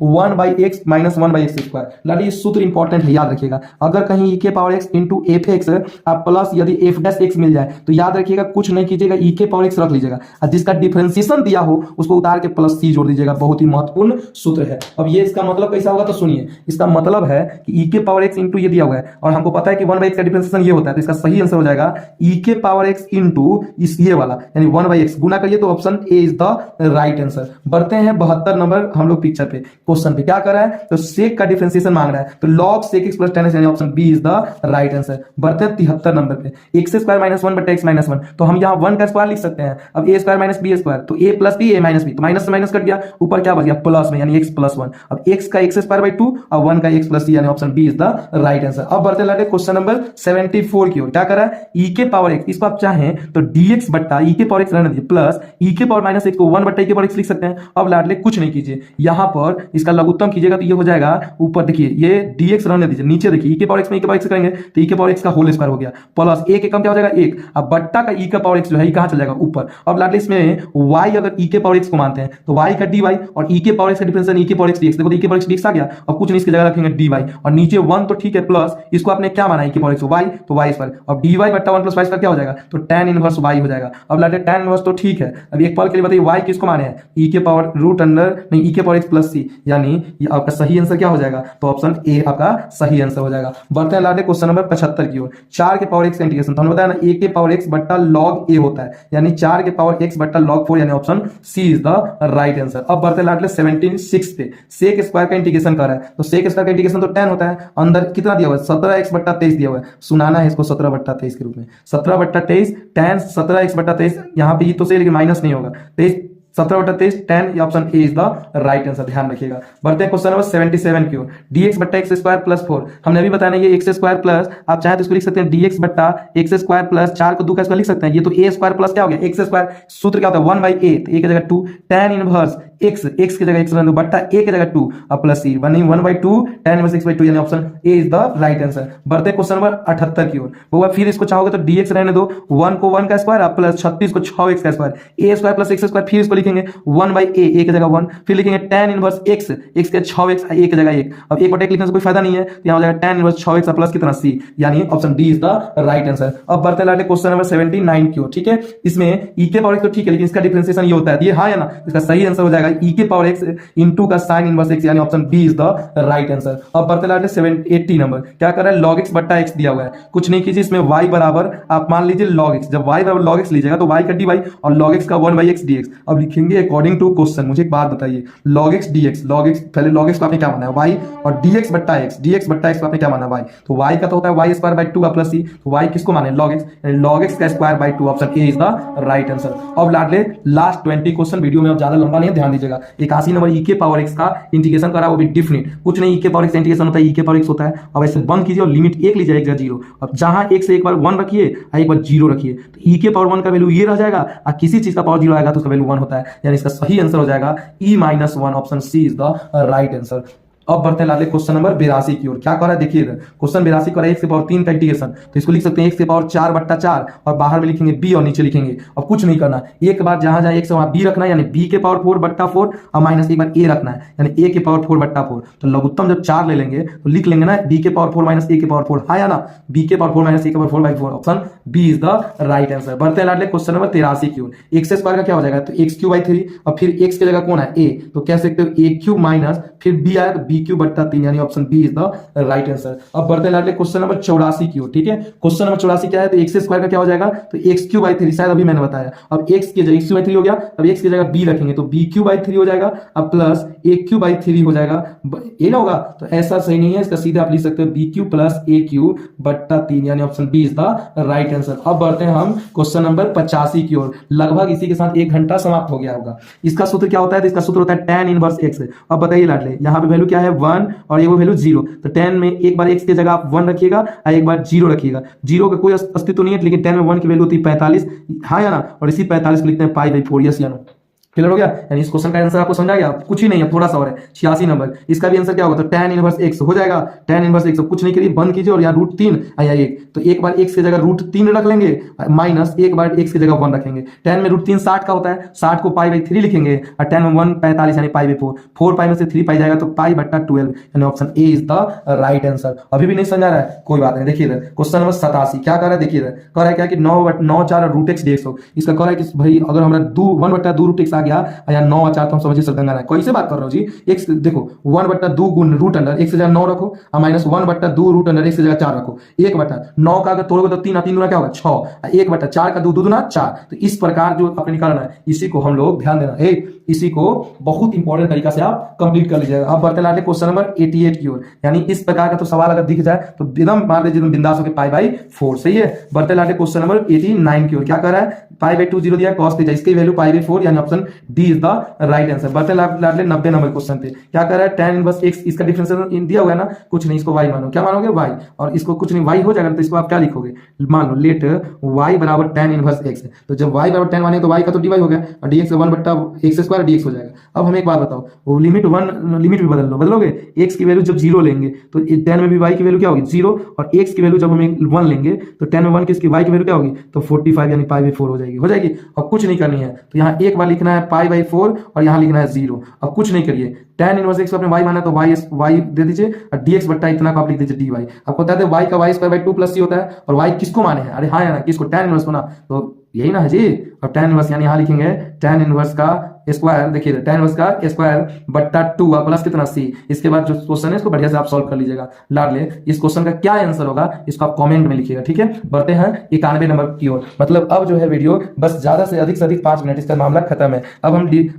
1/x - 1/x²। लाडले सूत्र इंपॉर्टेंट है, याद रखिएगा। अगर कहीं e⁻x × f(x) आप प्लस यदि f' मिल जाए तो याद रखिएगा कुछ नहीं कीजिएगा, e⁻x रख लीजिएगा, और जिसका डिफरेंशिएशन दिया हो उसको उतार के प्लस c जोड़ दीजिएगा। बहुत ही महत्वपूर्ण सूत्र है। अब ये इसका मतलब कैसा होगा, तो सुनिए, इसका मतलब है कि e⁻x × ये दिया हुआ है, और हमको पता है कि 1/x का डिफरेंशिएशन ये होता है, तो इसका सही आंसर हो जाएगा e⁻x × इस ये वाला, यानी 1/x गुना करिए, तो option A is the right answer. बढ़ते हैं 72 नंबर हम लोग पिक्चर पे, क्वेश्चन पे। क्या कर रहा है, तो सेक का डिफरेंशिएशन मांग रहा है, तो log sec x + tan x, यानी option B is the right answer. बढ़ते हैं 73 नंबर पे, x² - 1/x - 1, तो हम यहाँ 1 का स्क्वायर लिख सकते हैं। अब a² - b², तो a + b a - b, तो माइनस से माइनस कट गया, ऊपर क्या बच गया, प्लस में, यानी x + 1। अब x का x² 2 और 1 का x + c, यानी option B is the right answer. अब बढ़ते हैं क्वेश्चन नंबर 74 की ओर। क्या कर रहा है, e⁻x, इसको आप चाहें तो dx बट्टा e⁻x रहने दीजिए, प्लस e⁻x को 1/e⁻x लिख सकते हैं। अब लाडले कुछ नहीं कीजिए, यहाँ पर इसका लघुत्तम कीजिएगा तो ये हो जाएगा, ऊपर देखिए ये dx रहने दीजिए, नीचे देखिए e⁻x में e⁻x करेंगे तो e⁻x का होल स्क्वायर हो गया, प्लस a के कम क्या हो जाएगा 1, अब बट्टा का e⁻x जो है कहां चल जाएगा, ऊपर। अब लाडले इसमें y अगर e⁻x को मानते हैं तो y का dy, और e⁻x का डिफरेंशिएशन e⁻x dx, देखो e⁻x dx आ गया, और कुछ नहीं इसकी जगह रखेंगे dy, और नीचे 1 तो ठीक है, प्लस इसको आपने क्या माना e⁻x y, तो y स्क्वायर, अब dy बट्टा 1 + y² क्या हो जाएगा, तो tan इनवर्स y हो जाएगा। अब लाडले tan इनवर्स तो ठीक है, अब एक पल के लिए बताइए y किसको माने हैं, e⁻x + c, यानी ये आपका सही आंसर क्या हो जाएगा, तो ऑप्शन ए आपका सही आंसर हो जाएगा। बढ़ते हैं लाडले क्वेश्चन नंबर 75 की ओर। 4⁻x का इंटीग्रेशन, तो हमने बताया ना a⁻x बट्टा log a होता है, यानी 4⁻x बट्टा log 4, यानी option C is the right answer. अब बढ़ते हैं लाडले 76 पे, sec स्क्वायर का इंटीग्रेशन कर रहा है, तो sec स्क्वायर का इंटीग्रेशन तो tan होता है, अंदर कितना दिया हुआ है, 17x बट्टा 23 दिया हुआ है, सुनाना है इसको 17/23 के रूप में, 17/23 tan 17x/23, यहाँ पे ये तो सही लेकिन माइनस नहीं होगा, 17/23 tan, ये option A is the right answer, ध्यान रखिएगा। बढ़ते हैं क्वेश्चन नंबर 77 की ओर। dx बट्टा x² + 4, हमने अभी बताया ये x² प्लस, आप चाहे तो इसको लिख सकते हैं dx बट्टा x² प्लस 4 को 2 का स्क्वायर लिख सकते हैं, ये तो a² प्लस क्या हो गया x², सूत्र क्या होता है 1/a, तो a की जगह 2 tan इनवर्स एक्स की जगह एक्स रहने दो बट्टा ए की जगह 2 और प्लस सी 1/2 tan इनवर्स x/2 यानी option A is the right answer. बढ़ते क्वेश्चन नंबर 78 की ओर। वो फिर इसको चाहोगे तो dx रहने दो 1 को 1 का स्क्वायर और प्लस 36 को 6x का square a square plus x square. फिर इसको लिखेंगे 1/a की जगह 1 फिर लिखेंगे tan इनवर्स x के 6x a की जगह 1। अब 1/1 लिखने से कोई फायदा नहीं है तो यहां हो जाएगा tan इनवर्स 6x प्लस कितना c यानी option D is the right answer. अब बढ़ते लाते क्वेश्चन नंबर 79 की ओर। ठीक है, इसमें e के पावर x तो ठीक है लेकिन इसका डिफरेंशिएशन ये होता है, ये हाँ या ना, इसका सही आंसर हो जाएगा e के पावर x इनटू का sin इनवर्स x यानी option B is the right answer. अब बढ़ते लाते 80 नंबर। क्या कर रहा है, log x बट्टा x दिया हुआ है, कुछ नहीं कीजिए, इसमें y बराबर आप मान लीजिए log x, जब y बराबर log x लीजिएगा तो y का dy और log x का 1/x dx। अब लिखेंगे अकॉर्डिंग टू क्वेश्चन। मुझे एक बात बताइए, log x dx, log x पहले log x को आपने क्या माना है y और dx बट्टा x को आपने क्या माना है y, तो y का तो होता है y square by 2 plus c, तो y किसको माने log x, यानी log x का square by 2 option A is the right answer. अब लाडले लास्ट 20 क्वेश्चन, वीडियो में अब ज्यादा लंबा नहीं है, ध्यान दीजिएगा। 81 नंबर e के पावर x का इंटीग्रेशन करा, वो भी डिफरेंट, कुछ नहीं e के पावर x इंटीग्रेशन होता है, e के पावर x होता है। अब ऐसे बंद कीजिए और लिमिट 1 लीजिए, 1 0। अब जहां x से एक बार 1 रखिए और एक बार 0 रखिए तो e के पावर 1 का वैल्यू ये रह जाएगा और किसी चीज का पावर 0 आएगा तो उसका वैल्यू 1 होता है, यानी इसका सही आंसर हो जाएगा e - 1 option C is the right answer. अब बढ़ते हैं लाले क्वेश्चन नंबर 82 की ओर। क्या कर रहा है देखिए, क्वेश्चन 82 कर रहा है x के पावर 3 का इंटीग्रेशन, तो इसको लिख सकते हैं x के पावर 4/4 और बाहर में लिखेंगे b और नीचे लिखेंगे। अब कुछ नहीं करना, एक बार जहां जहां x है वहां b रखना है, यानी b के पावर 4/4 और माइनस एक बार a रखना है, यानी a के पावर 4/4। तो लघुत्तम जब 4 ले लेंगे तो लिख लेंगे ना b के पावर 4 माइनस a के पावर 4, हाँ या ना, b के पावर 4 माइनस a के power 4/4 option b is the right answer. बढ़ते हैं लाडले क्वेश्चन नंबर 83 की ओर। x स्क्वायर का क्या हो जाएगा, तो x³ 3 और फिर x की जगह कौन है a, तो कह सकते हो a³ माइनस फिर b आया तो b³ 3 option B is the right answer. अब बढ़ते हैं क्वेश्चन नंबर 84 की ओर। ठीक है, क्वेश्चन नंबर 84 क्या है, तो x स्क्वायर का क्या हो जाएगा, तो x³ 3 शायद अभी मैंने बताया। अब x की जगह x³ हो गया, अब x की जगह b रखेंगे तो b³ 3 हो जाएगा अब प्लस a³ हो जाएगा, ये ना होगा, तो ऐसा सही नहीं है, इसका सीधा आप लिख सकते हो b³ प्लस a³/3 यानी option B is the right answer. अब बढ़ते हैं हम क्वेश्चन नंबर 85 की ओर। लगभग इसी के साथ 1 घंटा समाप्त हो गया होगा। इसका सूत्र क्या होता है, तो इसका सूत्र होता है tan इनवर्स x। अब बताइए लाडले, यहाँ पे वैल्यू क्या है 1 और ये वो वैल्यू 0, तो tan में एक बार x की जगह आप 1 रखिएगा और एक बार 0 रखिएगा। 0 का कोई अस्तित्व नहीं है, लेकिन tan में 1 की वैल्यू होती है 45, हाँ या ना, और इसी 45 को लिखते हैं π/4, यस या नो। क्लियर हो गया, यानी इस क्वेश्चन का आंसर आपको समझ आ गया, कुछ ही नहीं है, थोड़ा सा और है। 86 नंबर, इसका भी आंसर क्या होगा, तो tan इनवर्स x हो जाएगा, tan इनवर्स x कुछ नहीं करिए, बंद कीजिए और यहाँ √3 या 1, तो एक बार x की जगह √3 रख लेंगे माइनस एक बार x की जगह 1 रखेंगे। tan में √3 60 का होता है, 60 को π/3 लिखेंगे और tan में 1 45 यानी π/4, 4 पाई में से 3 पाई जाएगा तो π/12 यानी option A is the right answer. अभी भी नहीं समझ आ रहा है, कोई बात नहीं। देखिए इधर क्वेश्चन नंबर 87 क्या कर रहा है, देखिए इधर कह रहा है क्या कि 9/4 √x dx हो। इसका कह रहा है कि भाई अगर हमारा 1/2 √x आ गया या 9 चार तो हम समझिए सरदंगा है, कैसे बात कर रहे हो जी। x देखो 1/2 गुण √अंडर x की जगह 9 रखो और माइनस 1/2 √अंडर x की जगह 4 रखो। 1/9 का अगर तोड़ोगे तो 3 3 गुना क्या होगा 6, 1/4 का 2 दूना 4। तो इस प्रकार जो आपने निकालना है, इसी को हम लोग ध्यान देना है, इसी को बहुत इंपॉर्टेंट तरीका से आप कंप्लीट कर लीजिएगा। अब बढ़ते लाते क्वेश्चन नंबर 88 की ओर। यानी इस प्रकार का तो सवाल अगर दिख जाए तो एकदम मार दीजिए बिंदास होकर π/4, सही है। बढ़ते लाते क्वेश्चन नंबर 89 की ओर। क्या कर रहा है, π/2 0 दिया cos थीटा, इसकी वैल्यू π/4 यानी option D is the right answer. बढ़ते लाते 90 नंबर क्वेश्चन पे। क्या कर रहा है, tan इनवर्स x, इसका डिफरेंशिएशन दिया हुआ है ना, कुछ नहीं, इसको y मानो। क्या मानोगे y, और इसको कुछ नहीं y हो जाएगा तो इसको आप क्या लिखोगे, मान लो लेट y बराबर tan इनवर्स x। तो जब y बराबर tan माने तो y का तो dy हो गया और dx 1/x² dx हो जाएगा। अब हमें एक बात बताओ, वो लिमिट भी बदल लो, बदलोगे x की वैल्यू जब 0 लेंगे तो tan में भी y की वैल्यू क्या होगी 0, और x की वैल्यू जब हम 1 लेंगे तो tan में 1 किसकी y की वैल्यू क्या होगी, तो 45 यानी π/4 हो जाएगी। और कुछ नहीं करनी है, तो यहाँ एक बार लिखना है π/4 और यहाँ लिखना है 0। अब कुछ नहीं करिए, tan इनवर्स x को आपने y माना तो y दे दीजिए और dx बट्टा इतना को आप लिख दीजिए dy। आपको बता दें y का y² 2 + c होता है, और y किसको माने हैं, अरे हाँ या ना, किसको, tan इनवर्स को ना, तो यही ना है जी। अब tan इनवर्स यानी यहाँ लिखेंगे tan इनवर्स का स्क्वायर, देखिए tan इनवर्स का स्क्वायर बट्टा 2 प्लस कितना c। इसके बाद जो क्वेश्चन है इसको बढ़िया से आप सॉल्व कर लीजिएगा। लाडले इस क्वेश्चन का क्या आंसर होगा इसको आप कमेंट में लिखिएगा, ठीक है। बढ़ते हैं 91 नंबर की ओर। मतलब अब जो है वीडियो बस ज्यादा से अधिक 5 मिनट, इसका मामला खत्म है।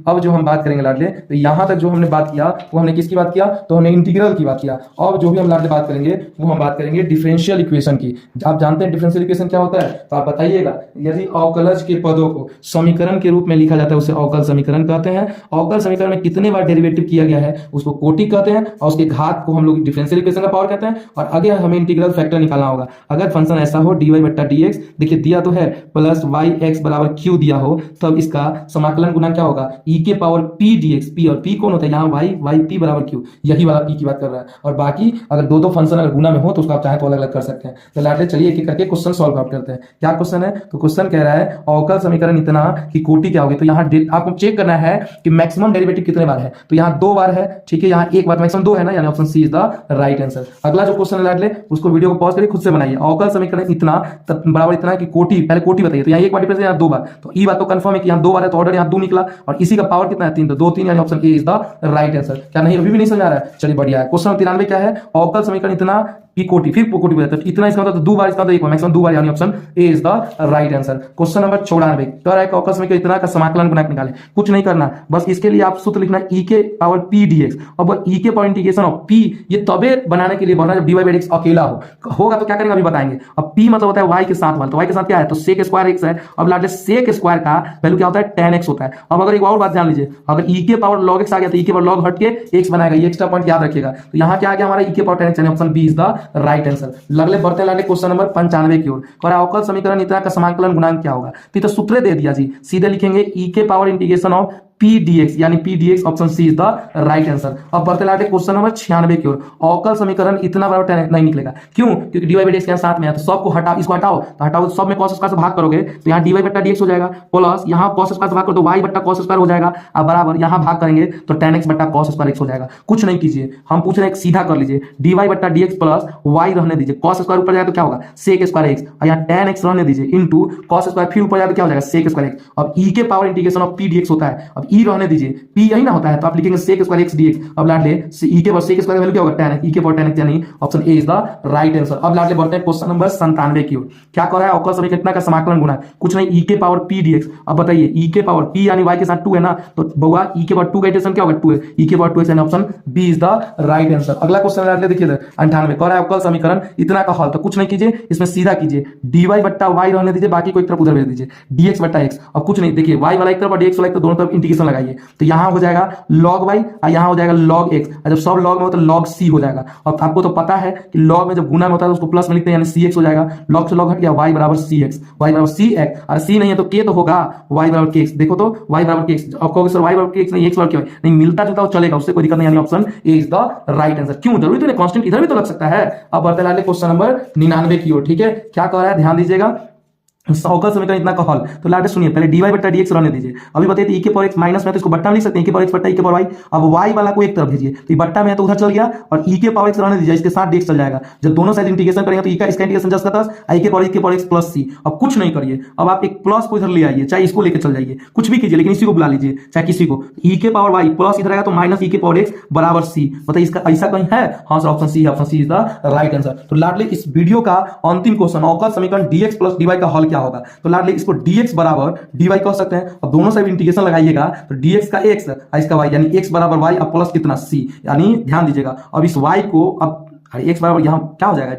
अब जो हम बात करेंगे लाडले, तो यहाँ तक जो हमने बात किया वो हमने किसकी बात किया, तो हमने इंटीग्रल की बात किया। अब जो भी हम लाडले बात करेंगे वो हम बात करेंगे डिफरेंशियल इक्वेशन की। आप जानते हैं डिफरेंशियल इक्वेशन क्या होता है, तो आप बताइएगा। यदि अवकलज के पदों को समीकरण के रूप में लिखा जाता है उसे अवकल समीकरण समीकरण कहते हैं। अवकल समीकरण में कितने बार डेरिवेटिव किया गया है उसको कोटि कहते हैं, और उसके घात को हम लोग डिफरेंशियल इक्वेशन का पावर कहते हैं। और आगे हमें इंटीग्रल फैक्टर निकालना होगा। अगर फंक्शन ऐसा हो dy बट्टा dx, देखिए दिया तो है प्लस वाई एक्स बराबर क्यू दिया हो, तब इसका समाकलन गुना क्या होगा, e के पावर p dx। p और p कौन होता है यहाँ y p बराबर q, यही वाला p की बात कर रहा है। और बाकी अगर दो फंक्शन अगर गुना में हो तो उसको आप चाहे तो अलग अलग कर सकते हैं। तो लाटे चलिए एक एक करके क्वेश्चन सॉल्व आउट करते हैं। क्या क्वेश्चन है, तो क्वेश्चन कह रहा है अवकल समीकरण इतना की कोटि क्या होगी। तो यहाँ आपको चेक करना है कि मैक्सिमम डेरिवेटिव कितने बार है। तो यहाँ 2 बार है, ठीक है, यहाँ 1 बार, मैक्सिमम 2 है ना, यानी option C is the right answer. अगला जो क्वेश्चन है लाडले उसको वीडियो को पॉज करके खुद से बनाइए। अवकल समीकरण इतना बराबर इतना की कोटि, पहले कोटि बताइए। तो यहाँ 1 बार डिफरेंस है, यहाँ 2 बार, तो ई बात तो कंफर्म है कि यहाँ 2 बार है, तो ऑर्डर यहाँ 2 निकला। और इसी का पावर कितना है 3, तो 2 3, यानी option A is the right answer. क्या नहीं अभी भी नहीं समझ आ रहा है, चलिए बढ़िया है। क्वेश्चन 93 क्या है, अवकल समीकरण इतना की कोटि, फिर कोटि बताते हैं इतना, इसका मतलब 2 बार, इसका मतलब 1 बार, मैक्सिमम 2 बार, यानी option A is the right answer. Question number 94 कह रहा है कि अवकल समीकरण इतना का समाकलन गुणक निकालें। कुछ नहीं करना, बस इसके लिए आप सूत्र लिखना e के पावर p dx, और e के पावर इंटीग्रेशन ऑफ p, ये तबे बनाने के लिए बनना जब dy बाई dx अकेला होगा। तो क्या करेंगे अभी बताएंगे। अब p मतलब होता है y के साथ वाला, तो y के साथ क्या है, तो sec स्क्वायर x है। अब लाडले sec स्क्वायर का वैल्यू क्या होता है, tan x होता है। अब अगर एक और बात जान लीजिए, अगर e के पावर log x आ गया तो e के पावर log हट के x बनाएगा, ये एक्स्ट्रा पॉइंट याद रखिएगा। तो यहाँ क्या आ गया हमारा e के पावर tan x, यानी option B is the right answer. लगले बढ़ते लाडले क्वेश्चन नंबर 95 की ओर। और अवकल समीकरण इतना का समाकलन गुणांक क्या होगा। तो सूत्र दे दिया जी, सीधे लिखेंगे e के power integration of p dx, यानी p dx option C is the right answer. अब बढ़ते लाते क्वेश्चन नंबर 96 की ओर। अवकल समीकरण इतना बराबर नहीं निकलेगा, क्यों, क्योंकि dy बाई dx के साथ में है, तो सबको हटाओ, इसको हटाओ, तो हटाओ, सब में cos स्क्वायर से भाग करोगे तो यहाँ dy बट्टा dx हो जाएगा, प्लस यहाँ cos स्क्वायर से भाग करो तो y बट्टा cos स्क्वायर हो जाएगा। अब बराबर यहाँ भाग करेंगे तो tan x बट्टा cos स्क्वायर x हो जाएगा। कुछ नहीं कीजिए, हम पूछ रहे हैं सीधा कर लीजिए, dy बट्टा dx प्लस y रहने दीजिए, cos स्क्वायर ऊपर जाए तो क्या होगा sec स्क्वायर x, और यहाँ tan x रहने दीजिए इंटू cos स्क्वायर, फिर ऊपर जाए तो क्या हो जाएगा sec स्क्वायर x। अब e के power integration of p dx होता है, अब e रहने दीजिए, p यही ना होता है, तो आप लिखेंगे sec स्क्वायर x dx। अब लाडले e के पावर sec स्क्वायर वैल्यू क्या होगा tan x, e के पावर tan x, यानी option A is the right answer. अब लाडले बढ़ते हैं क्वेश्चन नंबर 97 की ओर। क्या कर रहा है, अवकल समीकरण कितना का समाकलन गुणा, कुछ नहीं, e के पावर p dx। अब बताइए e के पावर p यानी y के साथ 2 है ना, तो बउआ e के पावर 2 का इंटीग्रेशन क्या होगा 2 है, e के पावर 2 यानी option B is the right answer. अगला क्वेश्चन लाडले देखिए 98 कर रहा है अवकल समीकरण इतना का हल। तो कुछ नहीं कीजिए, इसमें सीधा कीजिए, dy बट्टा y रहने दीजिए, बाकी को एक तरफ उधर भेज दीजिए, dx बट्टा x। अब कुछ नहीं, देखिए y वाला एक तरफ और dx वाला एक तरफ, दोनों तरफ इंटीग्रेशन लगाइए, तो यहाँ हो जाएगा log y और यहाँ हो जाएगा log x। और जब सब log में होता है log c हो जाएगा। और आपको तो पता है कि log में जब गुना में होता है तो उसको प्लस में लिखते हैं, यानी cx हो जाएगा। log से log हट गया, y बराबर cx, y बराबर cx, और c नहीं है तो k तो होगा y बराबर kx। देखो तो y बराबर kx, अब कहोगे सर y बराबर kx नहीं x बराबर k, नहीं मिलता जुलता तो चलेगा, उससे कोई दिक्कत नहीं, यानी option A is the right answer. क्यों, जरूरी तो नहीं, कांस्टेंट इधर भी तो लग सकता है। अब बढ़ते लाले क्वेश्चन नंबर 99 की ओर, ठीक है। क्या कह रहा है, ध्यान दीजिएगा, अवकल समीकरण इतना का हल। तो लाटे सुनिए, पहले dy बट्टा dx रहने दीजिए। अभी बताइए e के पावर x माइनस में, तो इसको बट्टा में लिख सकते हैं, e के पावर x बट्टा e के पावर y। अब y वाला को एक तरफ भेजिए, तो ये बट्टा में है तो उधर चल गया, और e के पावर x रहने दीजिए, इसके साथ dx चल जाएगा। जब दोनों साइड इंटीग्रेशन करेंगे तो e का इसका इंटीग्रेशन जस्ट का i के पावर x प्लस c। अब कुछ नहीं करिए, अब आप एक प्लस को इधर ले आइए, चाहे इसको लेकर चल जाइए, कुछ भी कीजिए, लेकिन इसी को बुला लीजिए, चाहे किसी को। e के पावर y प्लस इधर आएगा तो माइनस e के पावर x बराबर c। बताइए इसका ऐसा कहीं है, हाँ sir option C, option C is the right answer. तो लाडले इस वीडियो का अंतिम क्वेश्चन, अवकल समीकरण dx प्लस dy का हल क्या होगा। तो लाडले इसको dx बराबर dy कह सकते हैं। अब दोनों साइड इंटीग्रेशन लगाइएगा तो dx का x और इसका y, यानी x बराबर y अब प्लस कितना c, यानी ध्यान दीजिएगा। अब इस y को, अब x बराबर यहाँ क्या हो जाएगा,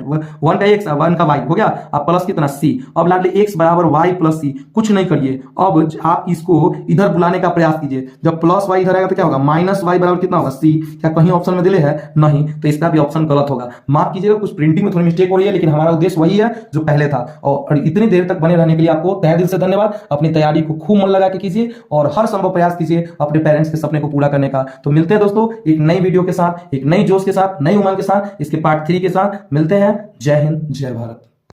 1 का x 1 का y हो गया, अब प्लस कितना c। अब लाडले x बराबर y प्लस c, कुछ नहीं करिए, अब आप इसको इधर बुलाने का प्रयास कीजिए। जब प्लस y इधर आएगा तो क्या होगा, माइनस y बराबर कितना होगा c। क्या कहीं ऑप्शन में दिले है, नहीं, तो इसका भी ऑप्शन गलत होगा। माफ कीजिएगा, कुछ प्रिंटिंग में थोड़ी मिस्टेक हो रही है, लेकिन हमारा उद्देश्य वही है जो पहले था। और इतनी देर तक बने रहने के लिए आपको तहे दिल से धन्यवाद। अपनी तैयारी को खूब मन लगा के कीजिए और हर संभव प्रयास कीजिए अपने पेरेंट्स के सपने को पूरा करने का। तो मिलते हैं दोस्तों एक नई वीडियो के साथ, एक नई जोश के साथ, नई उमंग के साथ, इसके पार्ट 3 के साथ मिलते हैं। जय हिंद, जय भारत।